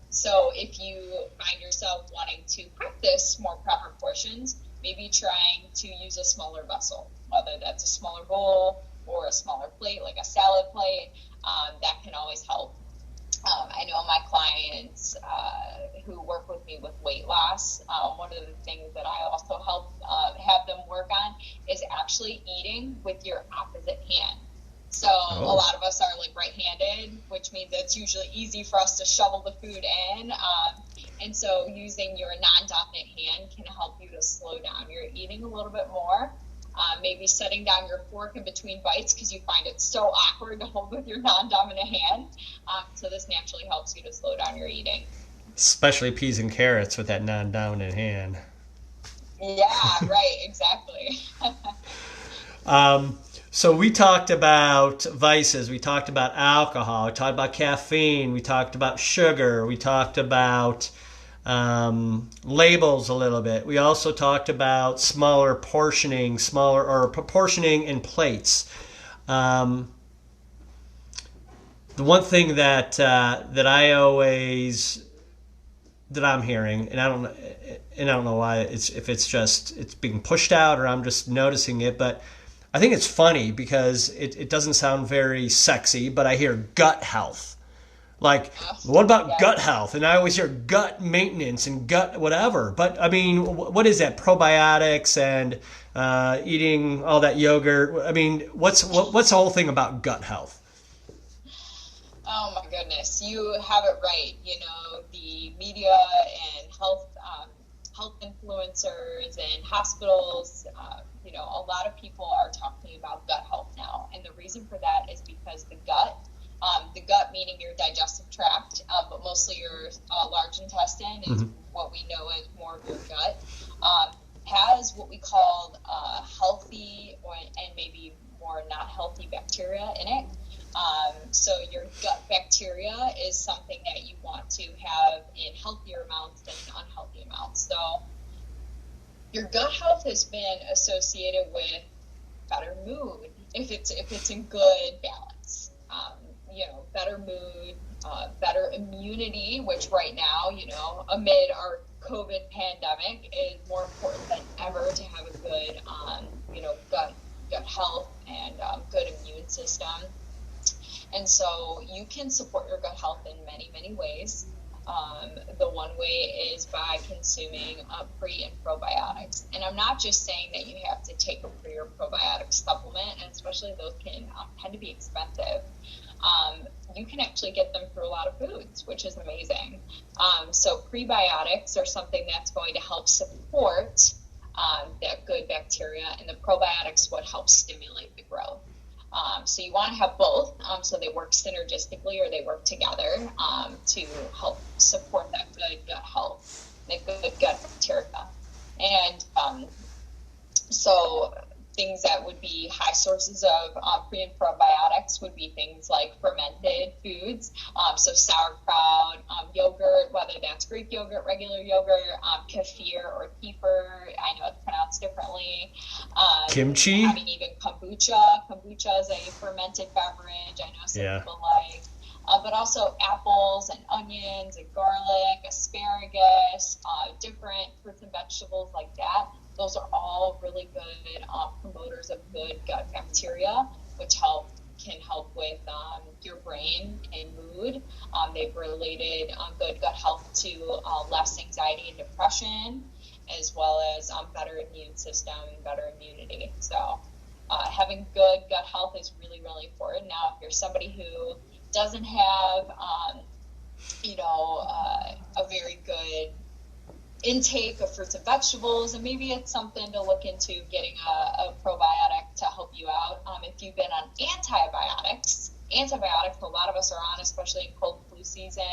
So if you find yourself wanting to practice more proper portions, maybe trying to use a smaller vessel, whether that's a smaller bowl or a smaller plate, like a salad plate, that can always help. I know my clients who work with me with weight loss, one of the things that I also help have them work on is actually eating with your opposite hand. So a lot of us are like right-handed, which means it's usually easy for us to shovel the food in. And so using your non-dominant hand can help you to slow down your eating a little bit more. Maybe setting down your fork in between bites because you find it so awkward to hold with your non-dominant hand. So this naturally helps you to slow down your eating. Especially peas and carrots with that non-dominant hand. Yeah, right, exactly. So we talked about vices, we talked about alcohol, we talked about caffeine, we talked about sugar, we talked about labels a little bit. We also talked about smaller proportioning in plates. The one thing that I'm hearing, and I don't know why it's being pushed out or I'm just noticing it, but I think it's funny because it doesn't sound very sexy, but I hear gut health. Like, what about gut health? And I always hear gut maintenance and gut whatever. But, I mean, what is that? Probiotics and eating all that yogurt. I mean, what's the whole thing about gut health? Oh, my goodness. You have it right. You know, the media and health influencers and hospitals, you know, a lot of people are talking about gut health now. And the reason for that is because the gut meaning your digestive tract, but mostly your large intestine is what we know as more of your gut, has what we call healthy and maybe more not healthy bacteria in it. So your gut bacteria is something that you want to have in healthier amounts than in unhealthy amounts. So your gut health has been associated with better mood if it's in good balance. Better mood, better immunity, which right now, amid our COVID pandemic, is more important than ever to have a good, gut health and good immune system. And so you can support your gut health in many, many ways. The one way is by consuming pre and probiotics. And I'm not just saying that you have to take a pre or probiotic supplement, and especially those can tend to be expensive. You can actually get them through a lot of foods, which is amazing. So prebiotics are something that's going to help support that good bacteria, and the probiotics would help stimulate the growth. So you want to have both, so they work synergistically or they work together to help support that good gut health, that good gut bacteria. And so things that would be high sources of pre and probiotics would be things like fermented foods, so sauerkraut, yogurt, whether that's Greek yogurt, regular yogurt, kefir or kefir, I know it's pronounced differently. Kimchi? I mean, even kombucha. Kombucha is a fermented beverage, I know some people like. But also apples and onions and garlic, asparagus, different fruits and vegetables like that. Those are all really good promoters of good gut bacteria, which can help with your brain and mood. They've related good gut health to less anxiety and depression, as well as better immune system and better immunity. So having good gut health is really, really important. Now, if you're somebody who doesn't have, a very good intake of fruits and vegetables, and maybe it's something to look into getting a probiotic to help you out. If you've been on antibiotics, a lot of us are on, especially in cold flu season,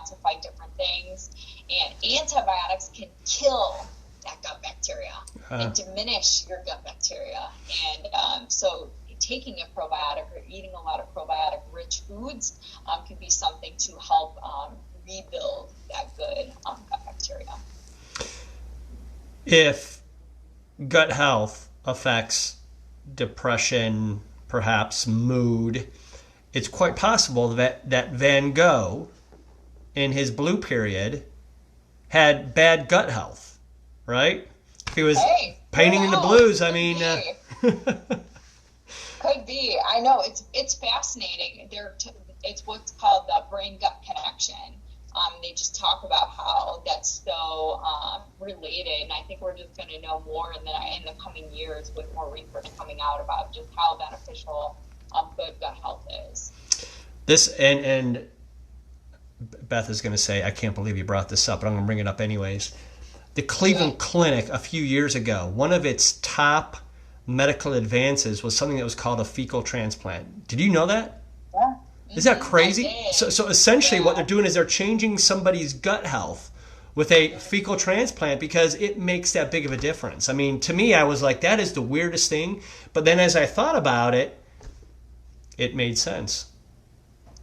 to fight different things, and antibiotics can kill that gut bacteria and diminish your gut bacteria. And so taking a probiotic or eating a lot of probiotic rich foods can be something to help rebuild that good gut bacteria. If gut health affects depression, perhaps mood, it's quite possible that Van Gogh in his blue period had bad gut health, right? If he was painting in the blues, I mean... Could be. I know. It's fascinating. It's what's called the brain-gut connection. They just talk about how that's so related, and I think we're just going to know more in the coming years with more research coming out about just how beneficial good gut health is. This and Beth is going to say, I can't believe you brought this up, but I'm going to bring it up anyways. The Cleveland Clinic a few years ago, one of its top medical advances was something that was called a fecal transplant. Did you know that? Yeah. Is that crazy? So essentially what they're doing is they're changing somebody's gut health with a fecal transplant because it makes that big of a difference. I mean, to me, I was like, that is the weirdest thing. But then as I thought about it, it made sense.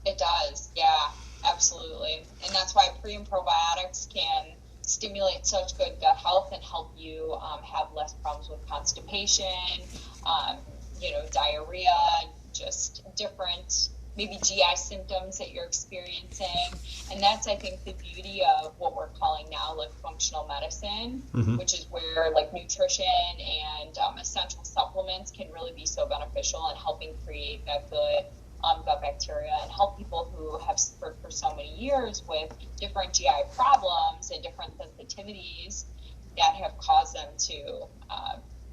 It does. Yeah, absolutely. And that's why pre and probiotics can stimulate such good gut health and help you have less problems with constipation, diarrhea, just different maybe GI symptoms that you're experiencing. And that's, I think, the beauty of what we're calling now like functional medicine, which is where like nutrition and essential supplements can really be so beneficial in helping create that good gut bacteria and help people who have suffered for so many years with different GI problems and different sensitivities that have caused them to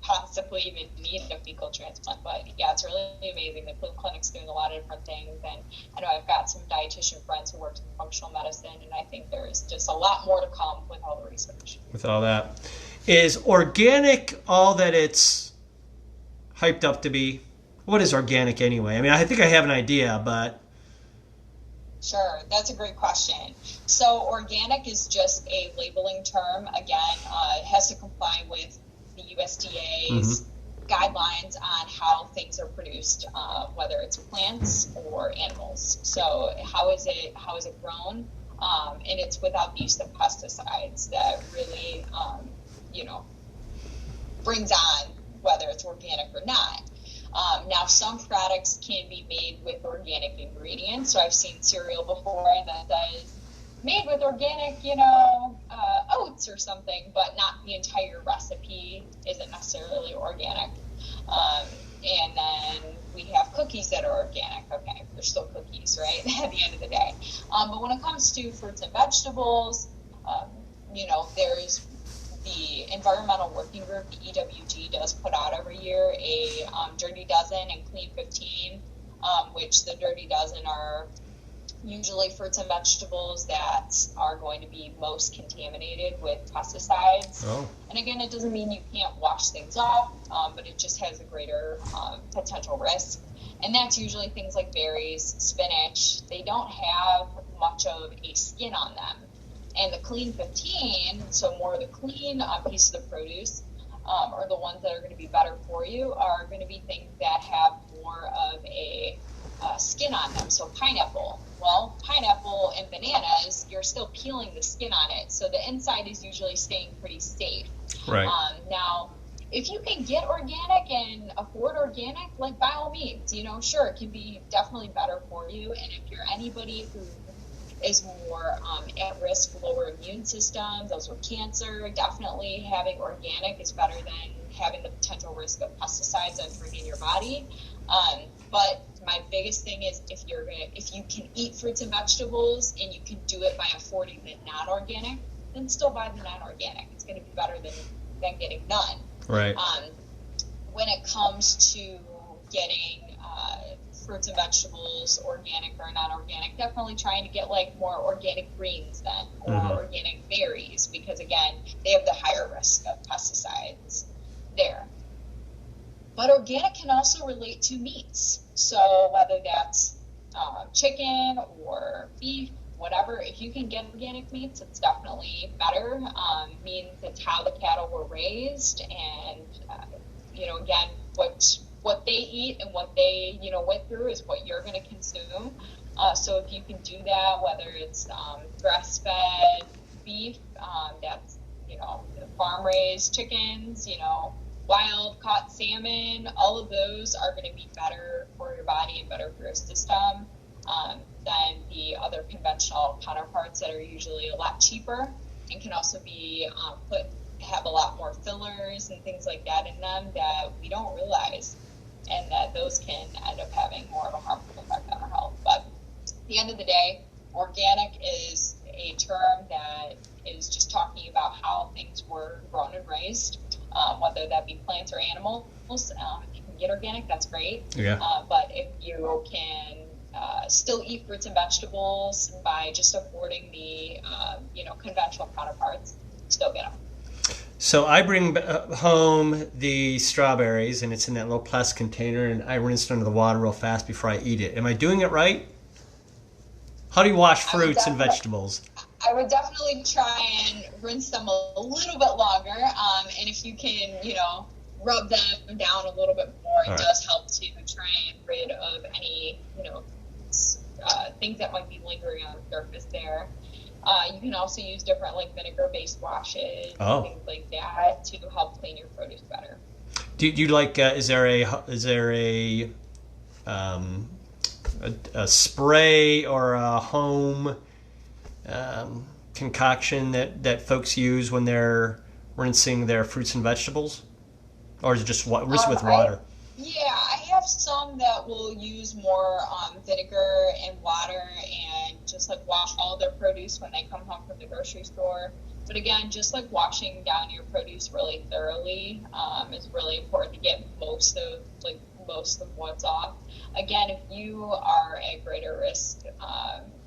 possibly even need a fecal transplant. But yeah, it's really amazing. The Cleveland Clinic's doing a lot of different things, and I know I've got some dietitian friends who work in functional medicine, and I think there's just a lot more to come with all the research. With all that. Is organic all that it's hyped up to be? What is organic anyway? I mean, I think I have an idea, but... Sure, that's a great question. So organic is just a labeling term. Again, it has to comply with the USDA's guidelines on how things are produced, whether it's plants or animals. So how is it grown? And it's without the use of pesticides that really, brings on, whether it's organic or not. Now, some products can be made with organic ingredients. So I've seen cereal before that says made with organic, oats or something, but not the entire recipe isn't necessarily organic. And then we have cookies that are organic. Okay, they're still cookies, right? At the end of the day. But when it comes to fruits and vegetables, there's the Environmental Working Group, the EWG, does put out every year a Dirty Dozen and Clean 15, which the Dirty Dozen are usually fruits and vegetables that are going to be most contaminated with pesticides. Oh. And again, it doesn't mean you can't wash things off, but it just has a greater potential risk. And that's usually things like berries, spinach. They don't have much of a skin on them. And the Clean 15, so more of the clean pieces of produce, or the ones that are going to be better for you, are going to be things that have more of a skin on them. So pineapple. Well, pineapple and bananas, you're still peeling the skin on it. So the inside is usually staying pretty safe. Right. Now, if you can get organic and afford organic, like by all means, sure, it can be definitely better for you. And if you're anybody who is more at risk, lower immune system, those with cancer, definitely having organic is better than having the potential risk of pesticides entering in your body. But my biggest thing is if you can eat fruits and vegetables and you can do it by affording the non-organic, then still buy the non-organic. It's going to be better than getting none. Right. When it comes to getting fruits and vegetables, organic or non-organic, definitely trying to get like more organic greens then, or organic berries, because again, they have the higher risk of pesticides there. But organic can also relate to meats. So whether that's chicken or beef, whatever, if you can get organic meats, it's definitely better. Means it's how the cattle were raised, and again, what they eat and what they went through is what you're going to consume. So if you can do that, whether it's grass-fed beef, that's farm raised chickens, wild caught salmon, all of those are going to be better for your body and better for your system than the other conventional counterparts that are usually a lot cheaper and can also be have a lot more fillers and things like that in them that we don't realize, and that those can end up having more of a harmful effect on our health. But at the end of the day, organic is a term that is just talking about how things were grown and raised, whether that be plants or animals. If you can get organic, that's great. Yeah. But if you can still eat fruits and vegetables by just affording the conventional counterparts, still get them. So I bring home the strawberries, and it's in that little plastic container, and I rinse it under the water real fast before I eat it. Am I doing it right? How do you wash fruits and vegetables? I would definitely try and rinse them a little bit longer, and if you can, rub them down a little bit more, it does help to try and rid of any, things that might be lingering on the surface there. You can also use different vinegar-based washes, and things like that to help clean your produce better. Do you like? Is there a spray or a home concoction that folks use when they're rinsing their fruits and vegetables, or is it just rinse with water? I have some that will use more vinegar and water and just wash all their produce when they come home from the grocery store. But again, just washing down your produce really thoroughly is really important to get most of what's off. Again, if you are at greater risk,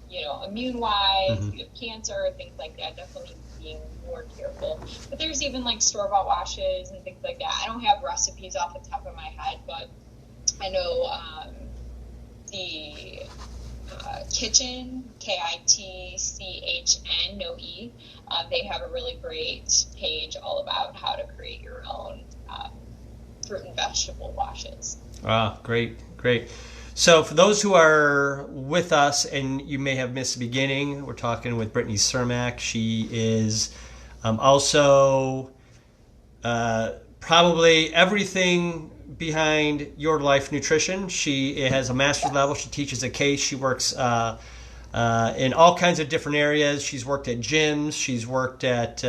immune-wise, you have cancer, things like that, definitely being more careful. But there's even store-bought washes and things like that. I don't have recipes off the top of my head, but I know the Kitchen, KITCHN, no E, they have a really great page all about how to create your own fruit and vegetable washes. Great. So for those who are with us and you may have missed the beginning, we're talking with Brittany Cermak. She is also probably everything behind Your Life Nutrition. She has a master's level. She teaches a case. She works in all kinds of different areas. She's worked at gyms. She's worked at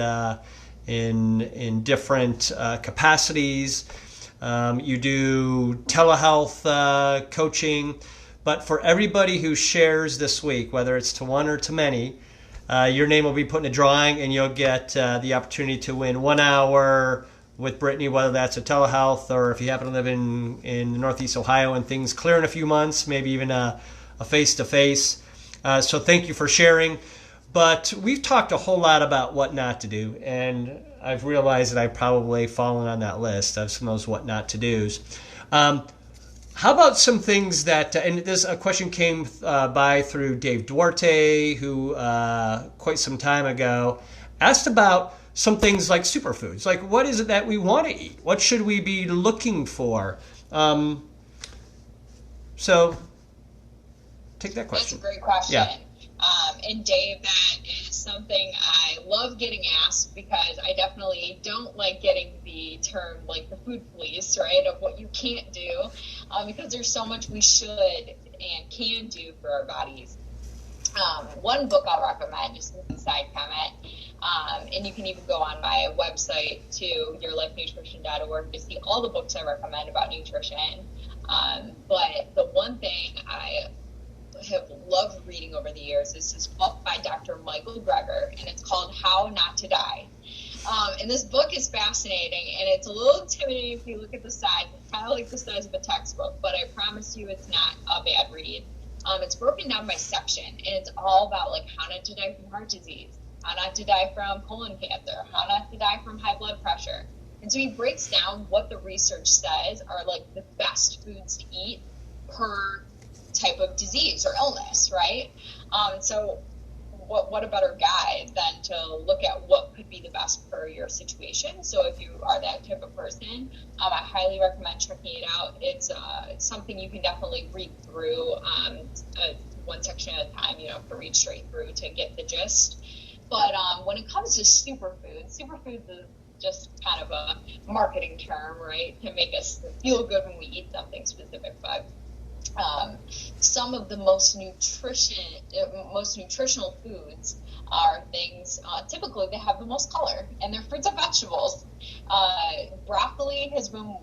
in different capacities. You do telehealth coaching. But for everybody who shares this week, whether it's to one or to many, your name will be put in a drawing, and you'll get the opportunity to win 1 hour with Brittany, whether that's a telehealth or if you happen to live in Northeast Ohio and things clear in a few months, maybe even a face-to-face. So thank you for sharing. But we've talked a whole lot about what not to do, and I've realized that I've probably fallen on that list of some of those what not to do's. How about some things that, and this a question came by through Dave Duarte, who quite some time ago asked about some things like superfoods. Like, what is it that we want to eat? What should we be looking for? So, take that question. That's a great question. Yeah. And Dave, that is something I love getting asked because I definitely don't like getting the term like the food police, right, of what you can't do, because there's so much we should and can do for our bodies. One book I'll recommend, just as a side comment, and you can even go on my website to yourlifenutrition.org to see all the books I recommend about nutrition. But the one thing I have loved reading over the years is this book by Dr. Michael Greger, and it's called How Not to Die. And this book is fascinating, and it's a little intimidating if you look at the size. It's kind of like the size of a textbook, but I promise you it's not a bad read. It's broken down by section, and it's all about like how not to die from heart disease, how not to die from colon cancer, how not to die from high blood pressure. And so he breaks down what the research says are like the best foods to eat per type of disease or illness, right? So what a better guide than to look at what could be the best for your situation. So if you are that type of person, I highly recommend checking it out. It's something you can definitely read through one section at a time. You don't have to read straight through to get the gist. But when it comes to superfoods is just kind of a marketing term, right, to make us feel good when we eat something specific. But some of the most nutritional foods are things typically they have the most color, and they're fruits and vegetables. Broccoli has been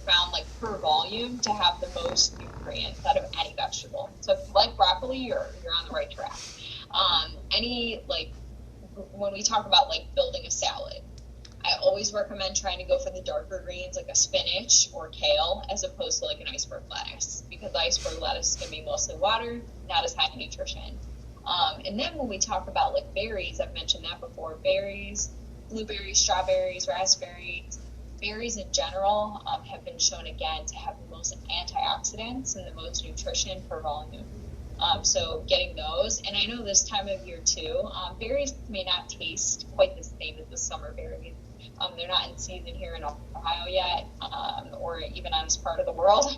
found like per volume to have the most nutrients out of any vegetable. So if you like broccoli, you're on the right track. When we talk about like building a salad, I always recommend trying to go for the darker greens like a spinach or kale as opposed to like an iceberg lettuce, because iceberg lettuce is going to be mostly water, not as high in nutrition. And then when we talk about like berries, I've mentioned that before, berries, blueberries, strawberries, raspberries, berries in general have been shown again to have the most antioxidants and the most nutrition per volume. So getting those, and I know this time of year too, berries may not taste quite the same as the summer berries. They're not in season here in Ohio yet, or even on this part of the world.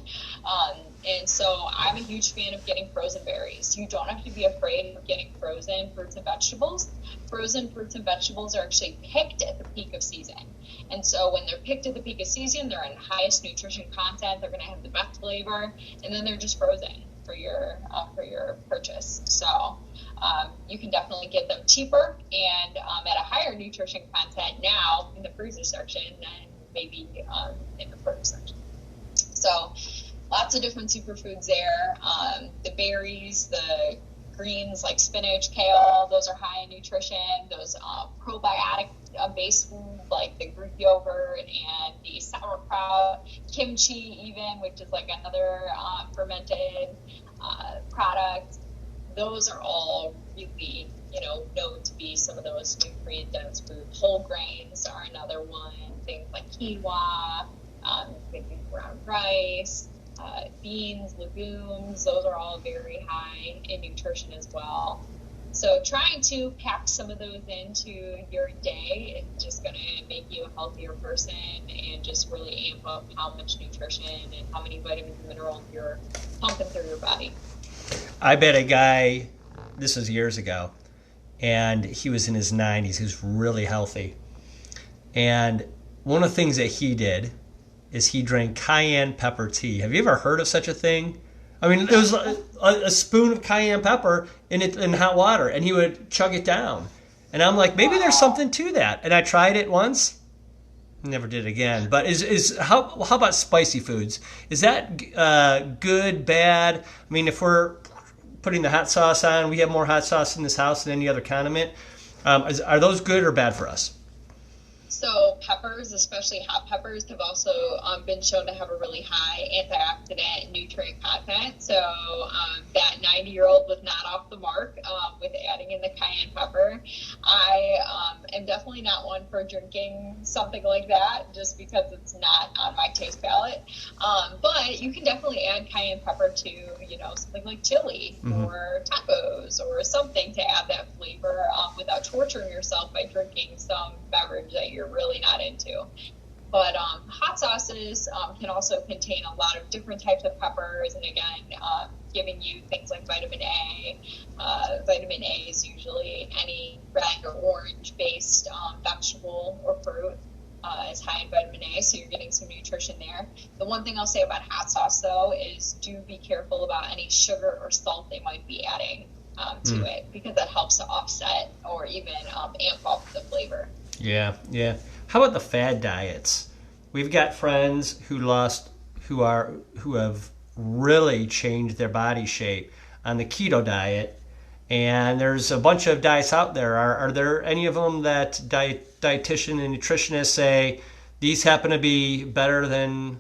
And so I'm a huge fan of getting frozen berries. You don't have to be afraid of getting frozen fruits and vegetables. Frozen fruits and vegetables are actually picked at the peak of season. And so when they're picked at the peak of season, they're in highest nutrition content, they're going to have the best flavor, and then they're just frozen for your purchase. So you can definitely get them cheaper and at a higher nutrition content now in the freezer section than maybe in the frozen section. So lots of different superfoods there. The berries, the greens like spinach, kale, those are high in nutrition. Those probiotic based foods like the Greek yogurt and the sauerkraut, kimchi even, which is like another fermented product. Those are all really, known to be some of those nutrient dense foods. Whole grains are another one. Things like quinoa, maybe brown rice, beans, legumes. Those are all very high in nutrition as well. So trying to pack some of those into your day is just going to make you a healthier person and just really amp up how much nutrition and how many vitamins and minerals you're pumping through your body. I bet a guy, this was years ago, and he was in his 90s. He was really healthy. And one of the things that he did is he drank cayenne pepper tea. Have you ever heard of such a thing? I mean, it was a spoon of cayenne pepper in hot water, and he would chug it down. And I'm like, maybe there's something to that. And I tried it once, never did it again. But how about spicy foods? Is that good, bad? I mean, if we're putting the hot sauce on, we have more hot sauce in this house than any other condiment. Are those good or bad for us? So peppers, especially hot peppers, have also been shown to have a really high antioxidant and nutrient content. So that 90-year-old was not off the mark with adding in the cayenne pepper. I am definitely not one for drinking something like that just because it's not on my taste palette. But you can definitely add cayenne pepper to, something like chili or tacos or something to add that flavor without torturing yourself by drinking some beverage that you're really not into. But hot sauces can also contain a lot of different types of peppers, and again, giving you things like vitamin A. Vitamin A is usually any red or orange-based vegetable or fruit is high in vitamin A, so you're getting some nutrition there. The one thing I'll say about hot sauce, though, is do be careful about any sugar or salt they might be adding to it, because that helps to offset or even amp up the flavor. Yeah. How about the fad diets? We've got friends who have really changed their body shape on the keto diet, and there's a bunch of diets out there. Are there any of them that dietitian and nutritionists say these happen to be better than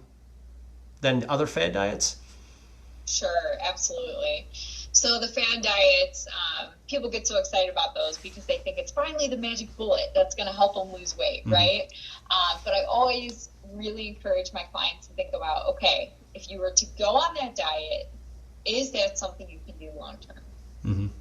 other fad diets? Sure, absolutely. So the fad diets, people get so excited about those because they think it's finally the magic bullet that's going to help them lose weight, right? But I always really encourage my clients to think about, okay, if you were to go on that diet, is that something you can do long term?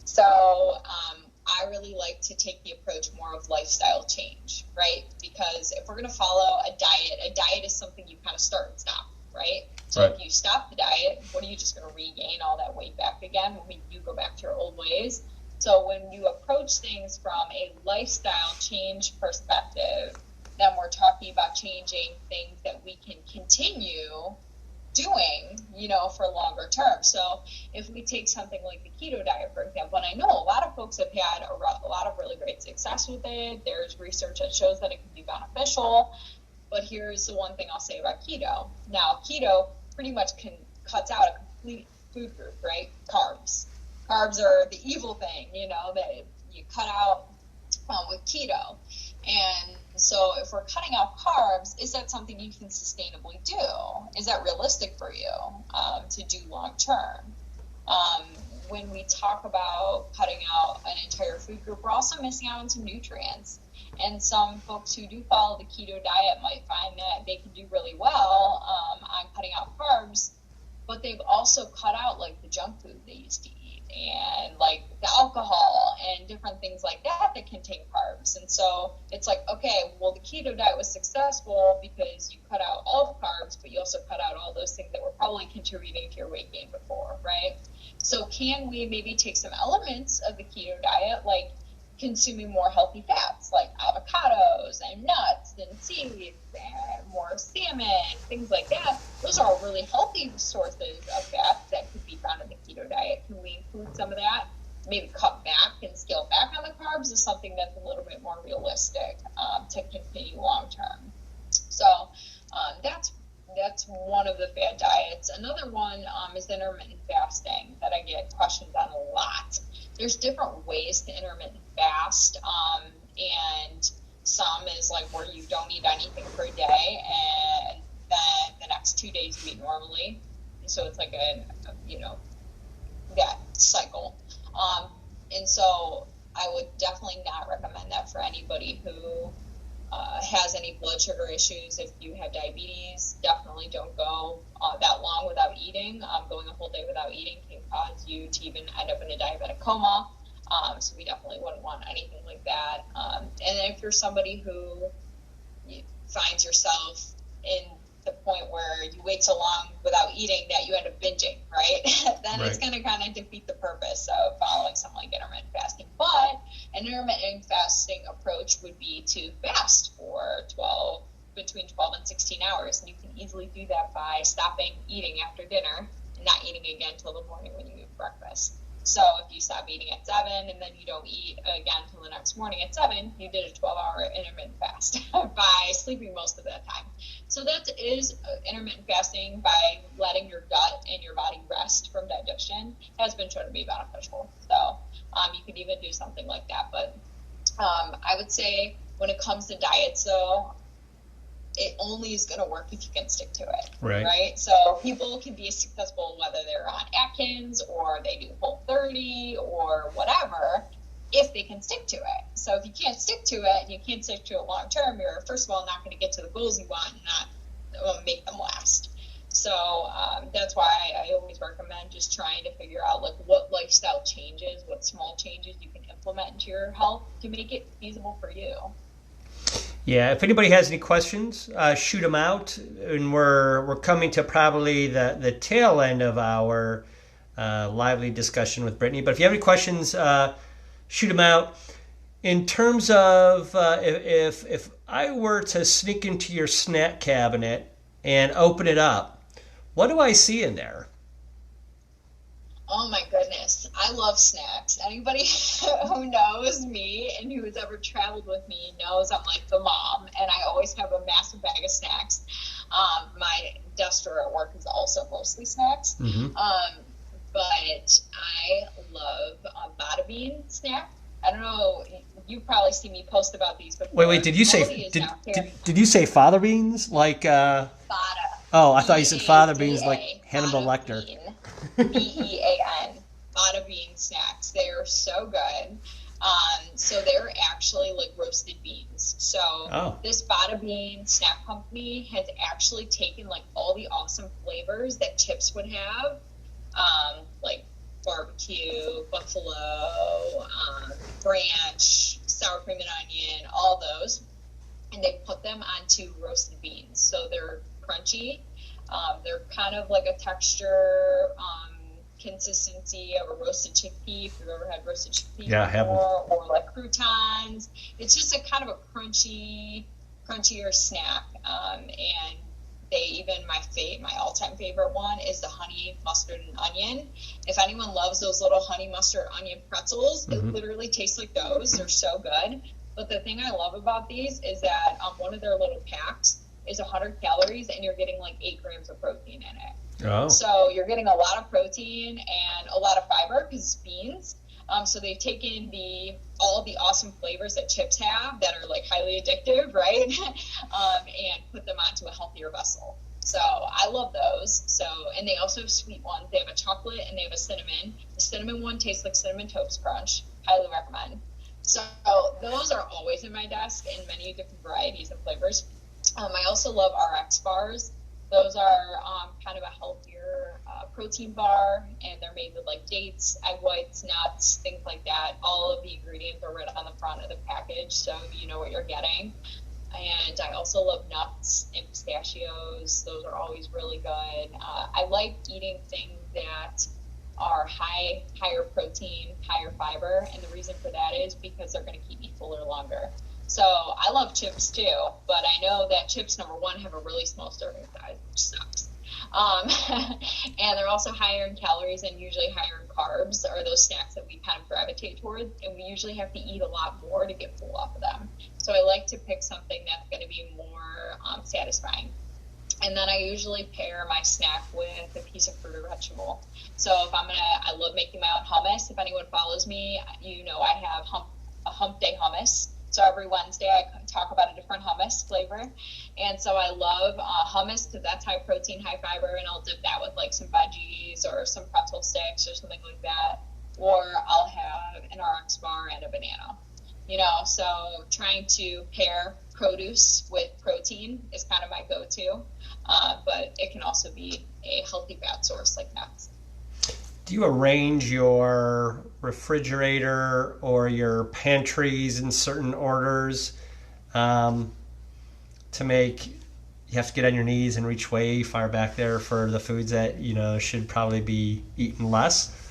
So I really like to take the approach more of lifestyle change, right? Because if we're going to follow a diet is something you kind of start and stop, right? So if you stop the diet, what are you just going to regain all that weight back again when you go back to your old ways? So when you approach things from a lifestyle change perspective, then we're talking about changing things that we can continue doing, for longer term. So if we take something like the keto diet, for example, and I know a lot of folks have had a lot of really great success with it. There's research that shows that it can be beneficial. But here's the one thing I'll say about keto. Now, keto pretty much cuts out a complete food group, right? Carbs. Carbs are the evil thing, that you cut out with keto. And so if we're cutting out carbs, is that something you can sustainably do? Is that realistic for you to do long term? When we talk about cutting out an entire food group, we're also missing out on some nutrients. And some folks who do follow the keto diet might find that they can do really well on cutting out carbs, but they've also cut out like the junk food they used to eat and like the alcohol and different things like that contain carbs. And so it's like, okay, well, the keto diet was successful because you cut out all the carbs, but you also cut out all those things that were probably contributing to your weight gain before, right? So can we maybe take some elements of the keto diet, like consuming more healthy fats like avocados and nuts and seaweeds and more salmon, things like that? Those are really healthy sources of fats that could be found in the keto diet. Can we include some of that? Maybe cut back and scale back on the carbs is something that's a little bit more realistic to continue long term. So that's one of the fad diets. Another one is intermittent fasting that I get questions on a lot. There's different ways to intermittent fast, and some is like where you don't eat anything for a day, and then the next 2 days you eat normally. And so it's like that cycle. And so I would definitely not recommend that for anybody who has any blood sugar issues. If you have diabetes, definitely don't go that long without eating. Going a whole day without eating can cause you to even end up in a diabetic coma. So we definitely wouldn't want anything like that. And then if you're somebody who finds yourself in the point where you wait so long without eating that you end up binging, right? Then it's going to kind of defeat the purpose of following something like intermittent fasting. But an intermittent fasting approach would be to fast for 12 between 12 and 16 hours. And you can easily do that by stopping eating after dinner and not eating again till the morning when you eat breakfast. So if you stop eating at 7 and then you don't eat again till the next morning at 7, you did a 12-hour intermittent fast by sleeping most of that time. So that is intermittent fasting by letting your gut and your body rest from digestion has been shown to be beneficial. So you could even do something like that. But I would say when it comes to diets, though, it only is going to work if you can stick to it. Right? So people can be successful whether they're on Atkins or they do Whole30 or whatever, if they can stick to it. So if you can't stick to it and you can't stick to it long term, you're first of all not going to get to the goals you want and not make them last. So that's why I always recommend just trying to figure out like what lifestyle changes, what small changes you can implement into your health to make it feasible for you. Yeah, if anybody has any questions, shoot them out. And we're coming to probably the tail end of our lively discussion with Brittany. But if you have any questions, shoot them out. In terms of if I were to sneak into your snack cabinet and open it up, what do I see in there? Oh my goodness, I love snacks. Anybody who knows me and who has ever traveled with me knows I'm like the mom, and I always have a massive bag of snacks. My desk drawer at work is also mostly snacks. Mm-hmm. But I love Bada Bean snack. I don't know, you've probably seen me post about these before. Wait, did you say did you say fava beans? Like Bada. Oh, I thought you said fava beans like Hannibal Lecter. Bean. Bada Bean snacks. They are so good. So they're actually like roasted beans. So This Bada Bean snack company has actually taken like all the awesome flavors that chips would have, like barbecue, buffalo, ranch, sour cream and onion, all those, and they put them onto roasted beans. So they're crunchy. They're kind of like a texture, consistency of a roasted chickpea, if you've ever had roasted chickpea before, or like croutons. It's just a kind of a crunchier snack. And they even, my all-time favorite one is the honey, mustard, and onion. If anyone loves those little honey, mustard, onion pretzels, it literally tastes like those. They're so good. But the thing I love about these is that one of their little packs is 100 calories, and you're getting like 8 grams of protein in it. Oh. So you're getting a lot of protein and a lot of fiber because it's beans. So they've taken all the awesome flavors that chips have that are like highly addictive, right? And put them onto a healthier vessel. So I love those. So, and they also have sweet ones. They have a chocolate and they have a cinnamon. The cinnamon one tastes like Cinnamon Toast Crunch. Highly recommend. So those are always in my desk in many different varieties and flavors. I also love RX bars. Those are kind of a healthier protein bar, and they're made with like dates, egg whites, nuts, things like that. All of the ingredients are right on the front of the package, so you know what you're getting. And I also love nuts and pistachios. Those are always really good. I like eating things that are higher protein, higher fiber, and the reason for that is because they're going to keep me fuller longer. So I love chips too, but I know that chips, number one, have a really small serving size, which sucks. And they're also higher in calories and usually higher in carbs, are those snacks that we kind of gravitate towards, and we usually have to eat a lot more to get full off of them. So I like to pick something that's going to be more satisfying. And then I usually pair my snack with a piece of fruit or vegetable. So if I love making my own hummus. If anyone follows me, you know I have a hump day hummus. So every Wednesday I talk about a different hummus flavor. And so I love hummus because that's high protein, high fiber, and I'll dip that with like some veggies or some pretzel sticks or something like that. Or I'll have an RX bar and a banana. You know, so trying to pair produce with protein is kind of my go-to. But it can also be a healthy fat source like nuts. Do you arrange your refrigerator or your pantries in certain orders to make, you have to get on your knees and reach way far back there for the foods that, you know, should probably be eaten less?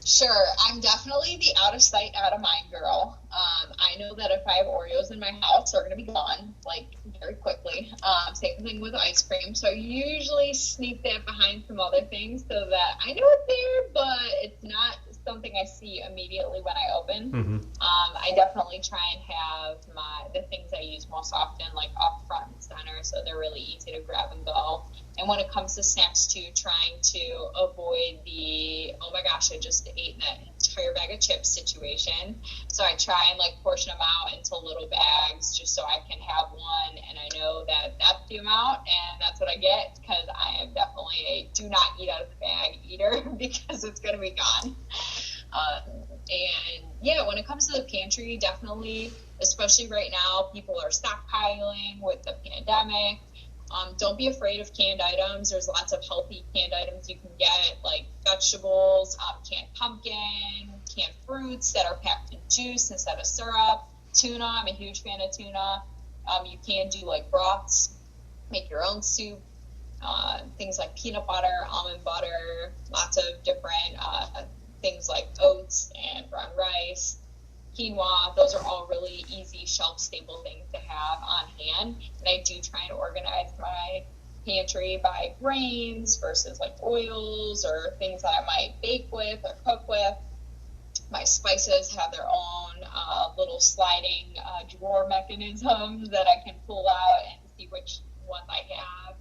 Sure. I'm definitely the out of sight, out of mind girl. I know that if I have Oreos in my house, they're going to be gone, like, very very quickly. Same thing with ice cream. So I usually sneak that behind some other things so that I know it's there, but it's not something I see immediately when I open. Mm-hmm. I definitely try and have the things I use most often, like off front and center, so they're really easy to grab and go. And when it comes to snacks too, trying to avoid the, oh my gosh, I just ate that entire bag of chips situation. So I try and like portion them out into little bags just so I can have one and I know that that's the amount and that's what I get, because I am definitely a do not eat out of the bag eater because it's going to be gone. And yeah, when it comes to the pantry, definitely, especially right now, people are stockpiling with the pandemic. Don't be afraid of canned items. There's lots of healthy canned items you can get, like vegetables, canned pumpkin, canned fruits that are packed in juice instead of syrup. Tuna, I'm a huge fan of tuna. You can do like broths, make your own soup, things like peanut butter, almond butter, lots of different things like oats and brown rice, quinoa. Those are all really easy shelf-stable things to have on hand. And I do try and organize my pantry by grains versus like oils or things that I might bake with or cook with. My spices have their own little sliding drawer mechanism that I can pull out and see which ones I have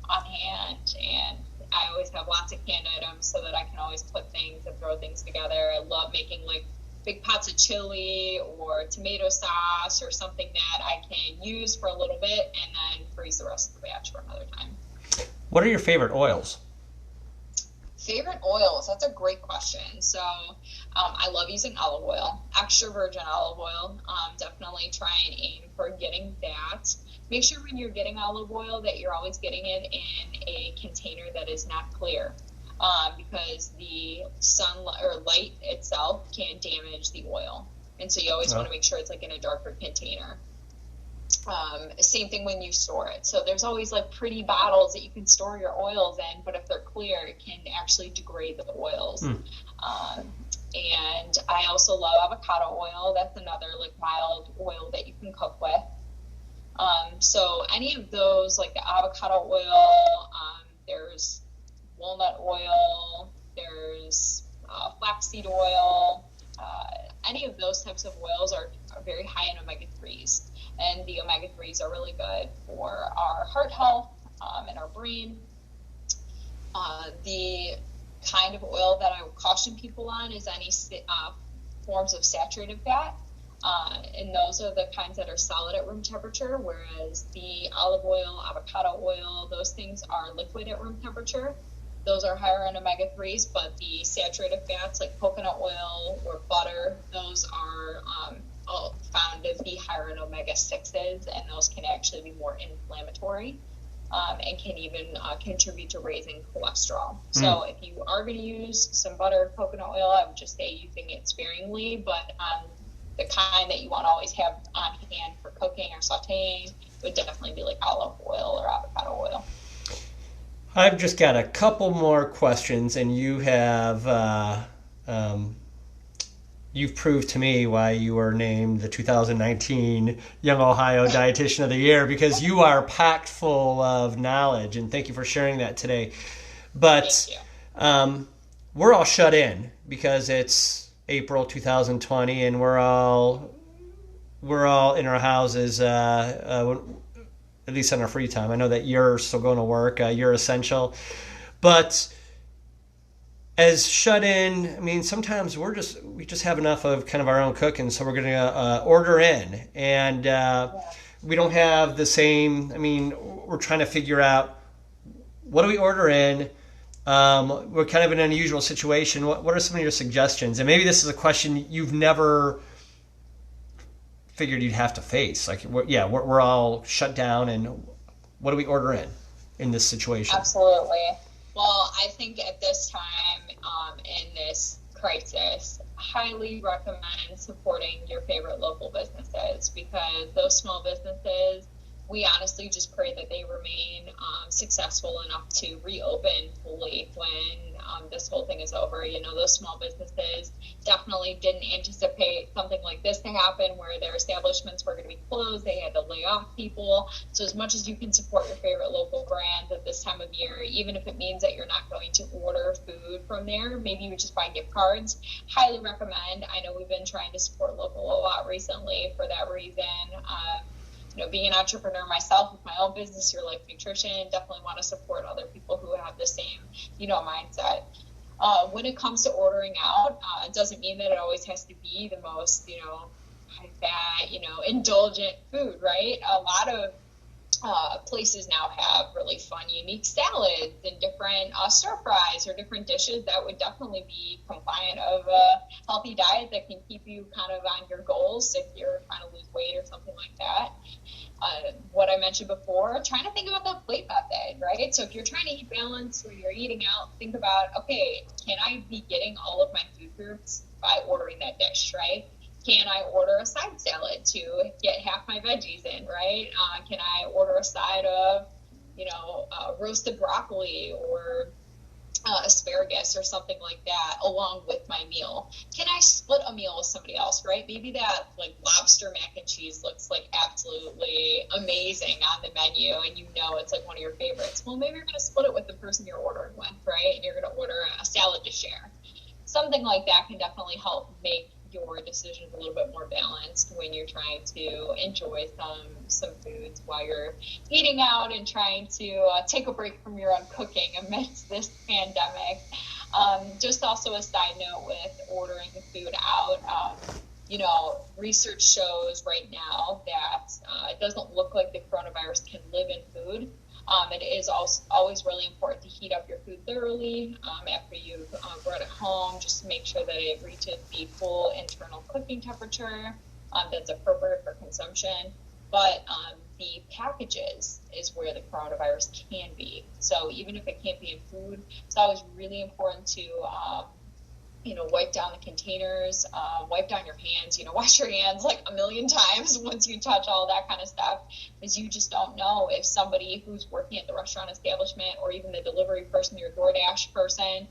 on hand. And I always have lots of canned items so that I can always put things and throw things together. I love making like big pots of chili or tomato sauce or something that I can use for a little bit and then freeze the rest of the batch for another time. What are your favorite oils? Favorite oils? That's a great question. So I love using olive oil, extra virgin olive oil. Definitely try and aim for getting that. Make sure when you're getting olive oil that you're always getting it in a container that is not clear, because the sunlight or light itself can damage the oil. And so you always want to make sure it's like in a darker container. Same thing when you store it. So there's always like pretty bottles that you can store your oils in, but if they're clear, it can actually degrade the oils. And I also love avocado oil. That's another like mild oil that you can cook with. So any of those, like the avocado oil, there's walnut oil, there's flaxseed oil, any of those types of oils are very high in omega-3s. And the omega-3s are really good for our heart health and our brain. The kind of oil that I would caution people on is any forms of saturated fat. And those are the kinds that are solid at room temperature, whereas the olive oil, avocado oil, those things are liquid at room temperature. Those are higher in omega-3s, but the saturated fats like coconut oil or butter, those are all found to be higher in omega-6s, and those can actually be more inflammatory and can even contribute to raising cholesterol. So if you are going to use some butter, coconut oil, I would just say using it sparingly, but the kind that you want to always have on hand for cooking or sauteing would definitely be like olive oil or avocado oil. I've just got a couple more questions, and you have you've proved to me why you were named the 2019 Young Ohio Dietitian of the Year, because you are packed full of knowledge, and thank you for sharing that today. But we're all shut in because it's April 2020, and we're all in our houses, at least on our free time. I know that you're still going to work, you're essential, but as shut in, I mean, sometimes we just have enough of kind of our own cooking, so we're going to order in, and we don't have the same. I mean, we're trying to figure out what do we order in. We're kind of in an unusual situation. What are some of your suggestions? And maybe this is a question you've never figured you'd have to face. Like, we're all shut down, and what do we order in this situation? Absolutely. Well, I think at this time, in this crisis, highly recommend supporting your favorite local businesses, because those small businesses, we honestly just pray that they remain successful enough to reopen fully when this whole thing is over. Those small businesses definitely didn't anticipate something like this to happen, where their establishments were going to be closed. They had to lay off people. So as much as you can support your favorite local brand at this time of year, even if it means that you're not going to order food from there, maybe you would just buy gift cards. Highly recommend. I know we've been trying to support local a lot recently for that reason. Being an entrepreneur myself with my own business, Your Life Nutrition, definitely want to support other people who have the same, mindset. When it comes to ordering out, it doesn't mean that it always has to be the most, high fat, indulgent food, right? A lot of places now have really fun, unique salads and different stir fries or different dishes that would definitely be compliant of a healthy diet that can keep you kind of on your goals if you're trying to lose weight or something like that. What I mentioned before, trying to think about the plate method, right? So if you're trying to eat balanced or you're eating out, think about, okay, can I be getting all of my food groups by ordering that dish, right? Can I order a side salad to get half my veggies in, right? Can I order a side of, roasted broccoli or asparagus or something like that along with my meal? Can I split a meal with somebody else, right? Maybe that like lobster mac and cheese looks like absolutely amazing on the menu and it's like one of your favorites. Well, maybe you're going to split it with the person you're ordering with, right? And you're going to order a salad to share. Something like that can definitely help make your decisions a little bit more balanced when you're trying to enjoy some foods while you're eating out and trying to take a break from your own cooking amidst this pandemic. Just also a side note with ordering food out, research shows right now that it doesn't look like the coronavirus can live in food. It is always really important to heat up your food thoroughly after you've brought it home, just to make sure that it reaches the full internal cooking temperature that's appropriate for consumption. But the packages is where the coronavirus can be. So even if it can't be in food, it's always really important to wipe down the containers, wipe down your hands, wash your hands like a million times once you touch all that kind of stuff, because you just don't know if somebody who's working at the restaurant establishment or even the delivery person, your DoorDash person,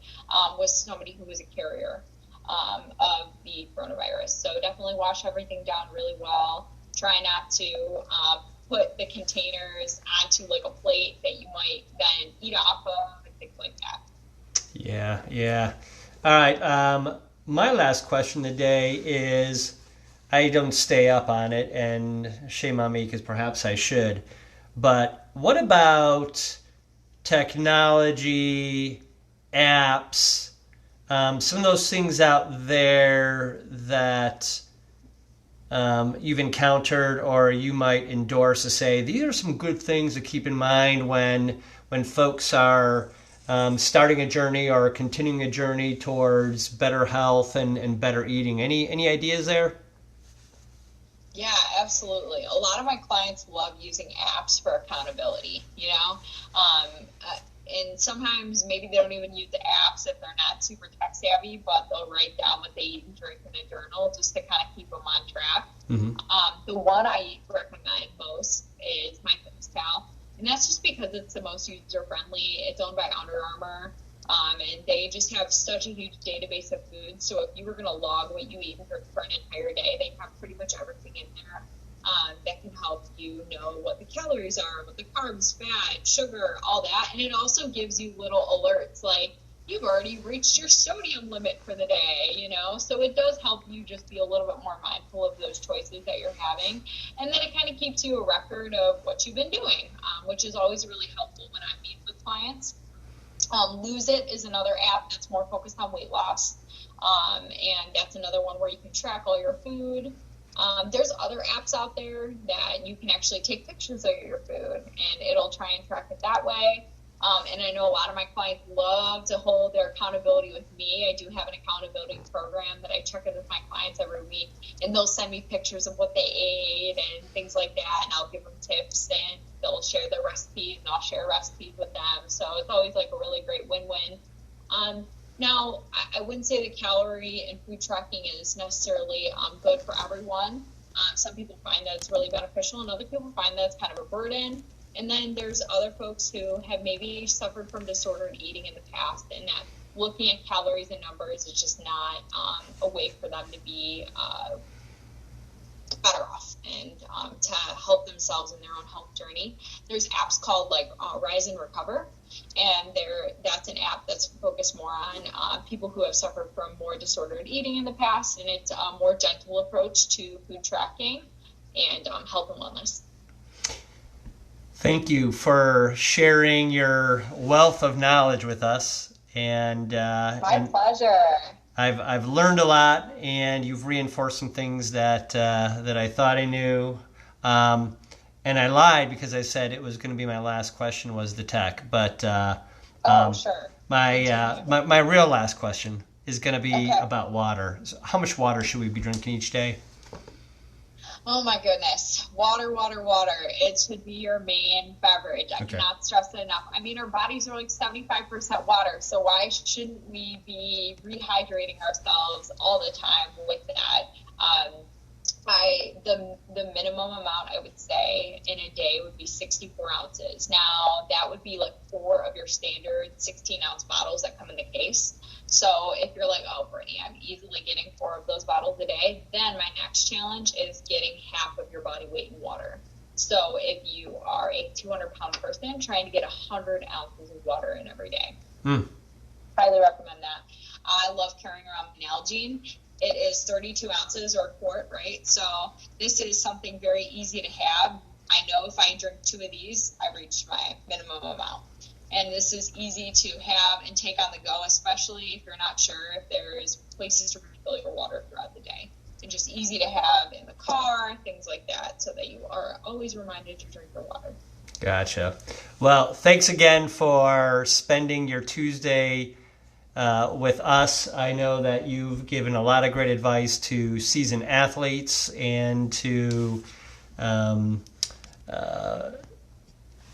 was somebody who was a carrier of the coronavirus. So definitely wash everything down really well. Try not to put the containers onto like a plate that you might then eat off of and things like that. Yeah. All right, my last question today is, I don't stay up on it, and shame on me because perhaps I should, but what about technology, apps, some of those things out there that you've encountered or you might endorse to say, these are some good things to keep in mind when folks are starting a journey or continuing a journey towards better health and better eating. Any ideas there? Yeah, absolutely. A lot of my clients love using apps for accountability, and sometimes maybe they don't even use the apps if they're not super tech savvy, but they'll write down what they eat and drink in a journal just to kind of keep them on track. Mm-hmm. The one I recommend most is MyFitnessPal. And that's just because it's the most user-friendly. It's owned by Under Armour, and they just have such a huge database of foods. So if you were going to log what you eat for an entire day, they have pretty much everything in there that can help you know what the calories are, what the carbs, fat, sugar, all that. And it also gives you little alerts like, you've already reached your sodium limit for the day, so it does help you just be a little bit more mindful of those choices that you're having. And then it kind of keeps you a record of what you've been doing, which is always really helpful when I meet with clients. Lose It is another app that's more focused on weight loss. And that's another one where you can track all your food. There's other apps out there that you can actually take pictures of your food and it'll try and track it that way. And I know a lot of my clients love to hold their accountability with me. I do have an accountability program that I check in with my clients every week, and they'll send me pictures of what they ate and things like that, and I'll give them tips, and they'll share their recipes, and I'll share recipes with them. So it's always like a really great win-win. Now, I wouldn't say the calorie and food tracking is necessarily good for everyone. Some people find that it's really beneficial, and other people find that it's kind of a burden. And then there's other folks who have maybe suffered from disordered eating in the past, and that looking at calories and numbers is just not a way for them to be better off and to help themselves in their own health journey. There's apps called like Rise and Recover, and that's an app that's focused more on people who have suffered from more disordered eating in the past, and it's a more gentle approach to food tracking and health and wellness. Thank you for sharing your wealth of knowledge with us, and my pleasure. I've learned a lot, and you've reinforced some things that I thought I knew. And I lied because I said it was going to be my last question was the tech. But Sure. My real last question is going to be about water. So how much water should we be drinking each day? Oh my goodness. Water, water, water. It should be your main beverage. I cannot stress it enough. I mean, our bodies are like 75% water, so why shouldn't we be rehydrating ourselves all the time with that? The minimum amount I would say in a day would be 64 ounces. Now, that would be like 4 of your standard 16-ounce bottles that come in the case. So if you're like, oh, Brittany, I'm easily getting 4 of those bottles a day, then my next challenge is getting half of your body weight in water. So if you are a 200-pound person, trying to get 100 ounces of water in every day. Highly recommend that. I love carrying around Nalgene. It is 32 ounces or a quart, right? So this is something very easy to have. I know if I drink 2 of these, I reach my minimum amount. And this is easy to have and take on the go, especially if you're not sure if there's places to refill your water throughout the day. And just easy to have in the car, things like that, so that you are always reminded to drink your water. Gotcha. Well, thanks again for spending your Tuesday with us. I know that you've given a lot of great advice to seasoned athletes and to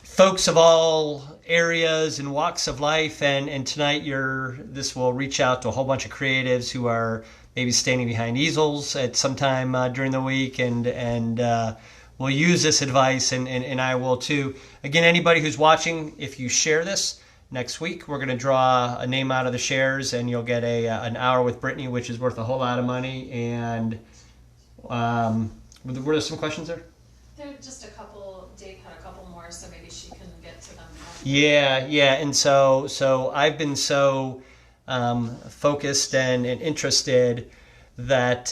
folks of all areas and walks of life, and tonight this will reach out to a whole bunch of creatives who are maybe standing behind easels at some time during the week, and we'll use this advice, and I will too. Again, anybody who's watching, if you share this, next week we're going to draw a name out of the shares, and you'll get an hour with Brittany, which is worth a whole lot of money. And were there some questions there? There are just a couple. Dave had a couple more, so maybe she can get to them. Yeah, and so I've been so focused and interested that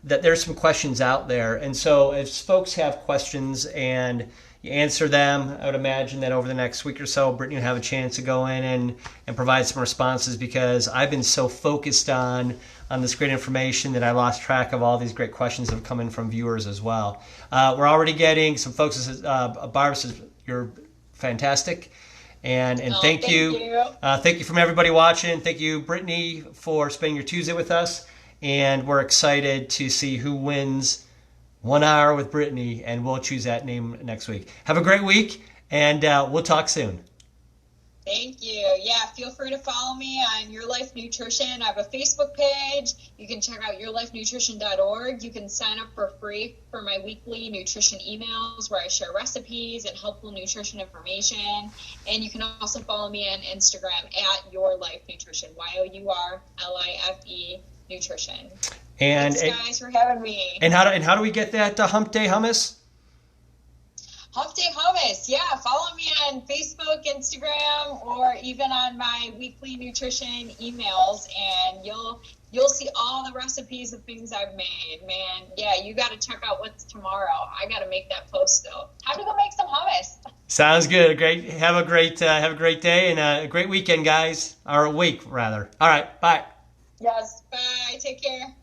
there's some questions out there, and so if folks have questions and you answer them, I would imagine that over the next week or so, Brittany will have a chance to go in and provide some responses, because I've been so focused on this great information that I lost track of all these great questions that have come in from viewers as well. We're already getting some folks that says, Barbara says, you're fantastic. And thank you. Thank you from everybody watching. Thank you, Brittany, for spending your Tuesday with us. And we're excited to see who wins 1 hour with Brittany, and we'll choose that name next week. Have a great week, and we'll talk soon. Thank you. Yeah, feel free to follow me on Your Life Nutrition. I have a Facebook page. You can check out yourlifenutrition.org. You can sign up for free for my weekly nutrition emails where I share recipes and helpful nutrition information. And you can also follow me on Instagram at Your Life Nutrition, YOURLIFE Nutrition. And thanks, guys, for having me. And how do we get that Hump Day Hummus? Hump Day Hummus, yeah. Follow me on Facebook, Instagram, or even on my weekly nutrition emails, and you'll see all the recipes of things I've made. Man, yeah, you got to check out what's tomorrow. I got to make that post still. Time to go make some hummus. Sounds good. Great. Have a great day and a great weekend, guys. Or a week, rather. All right. Bye. Yes. Bye. Take care.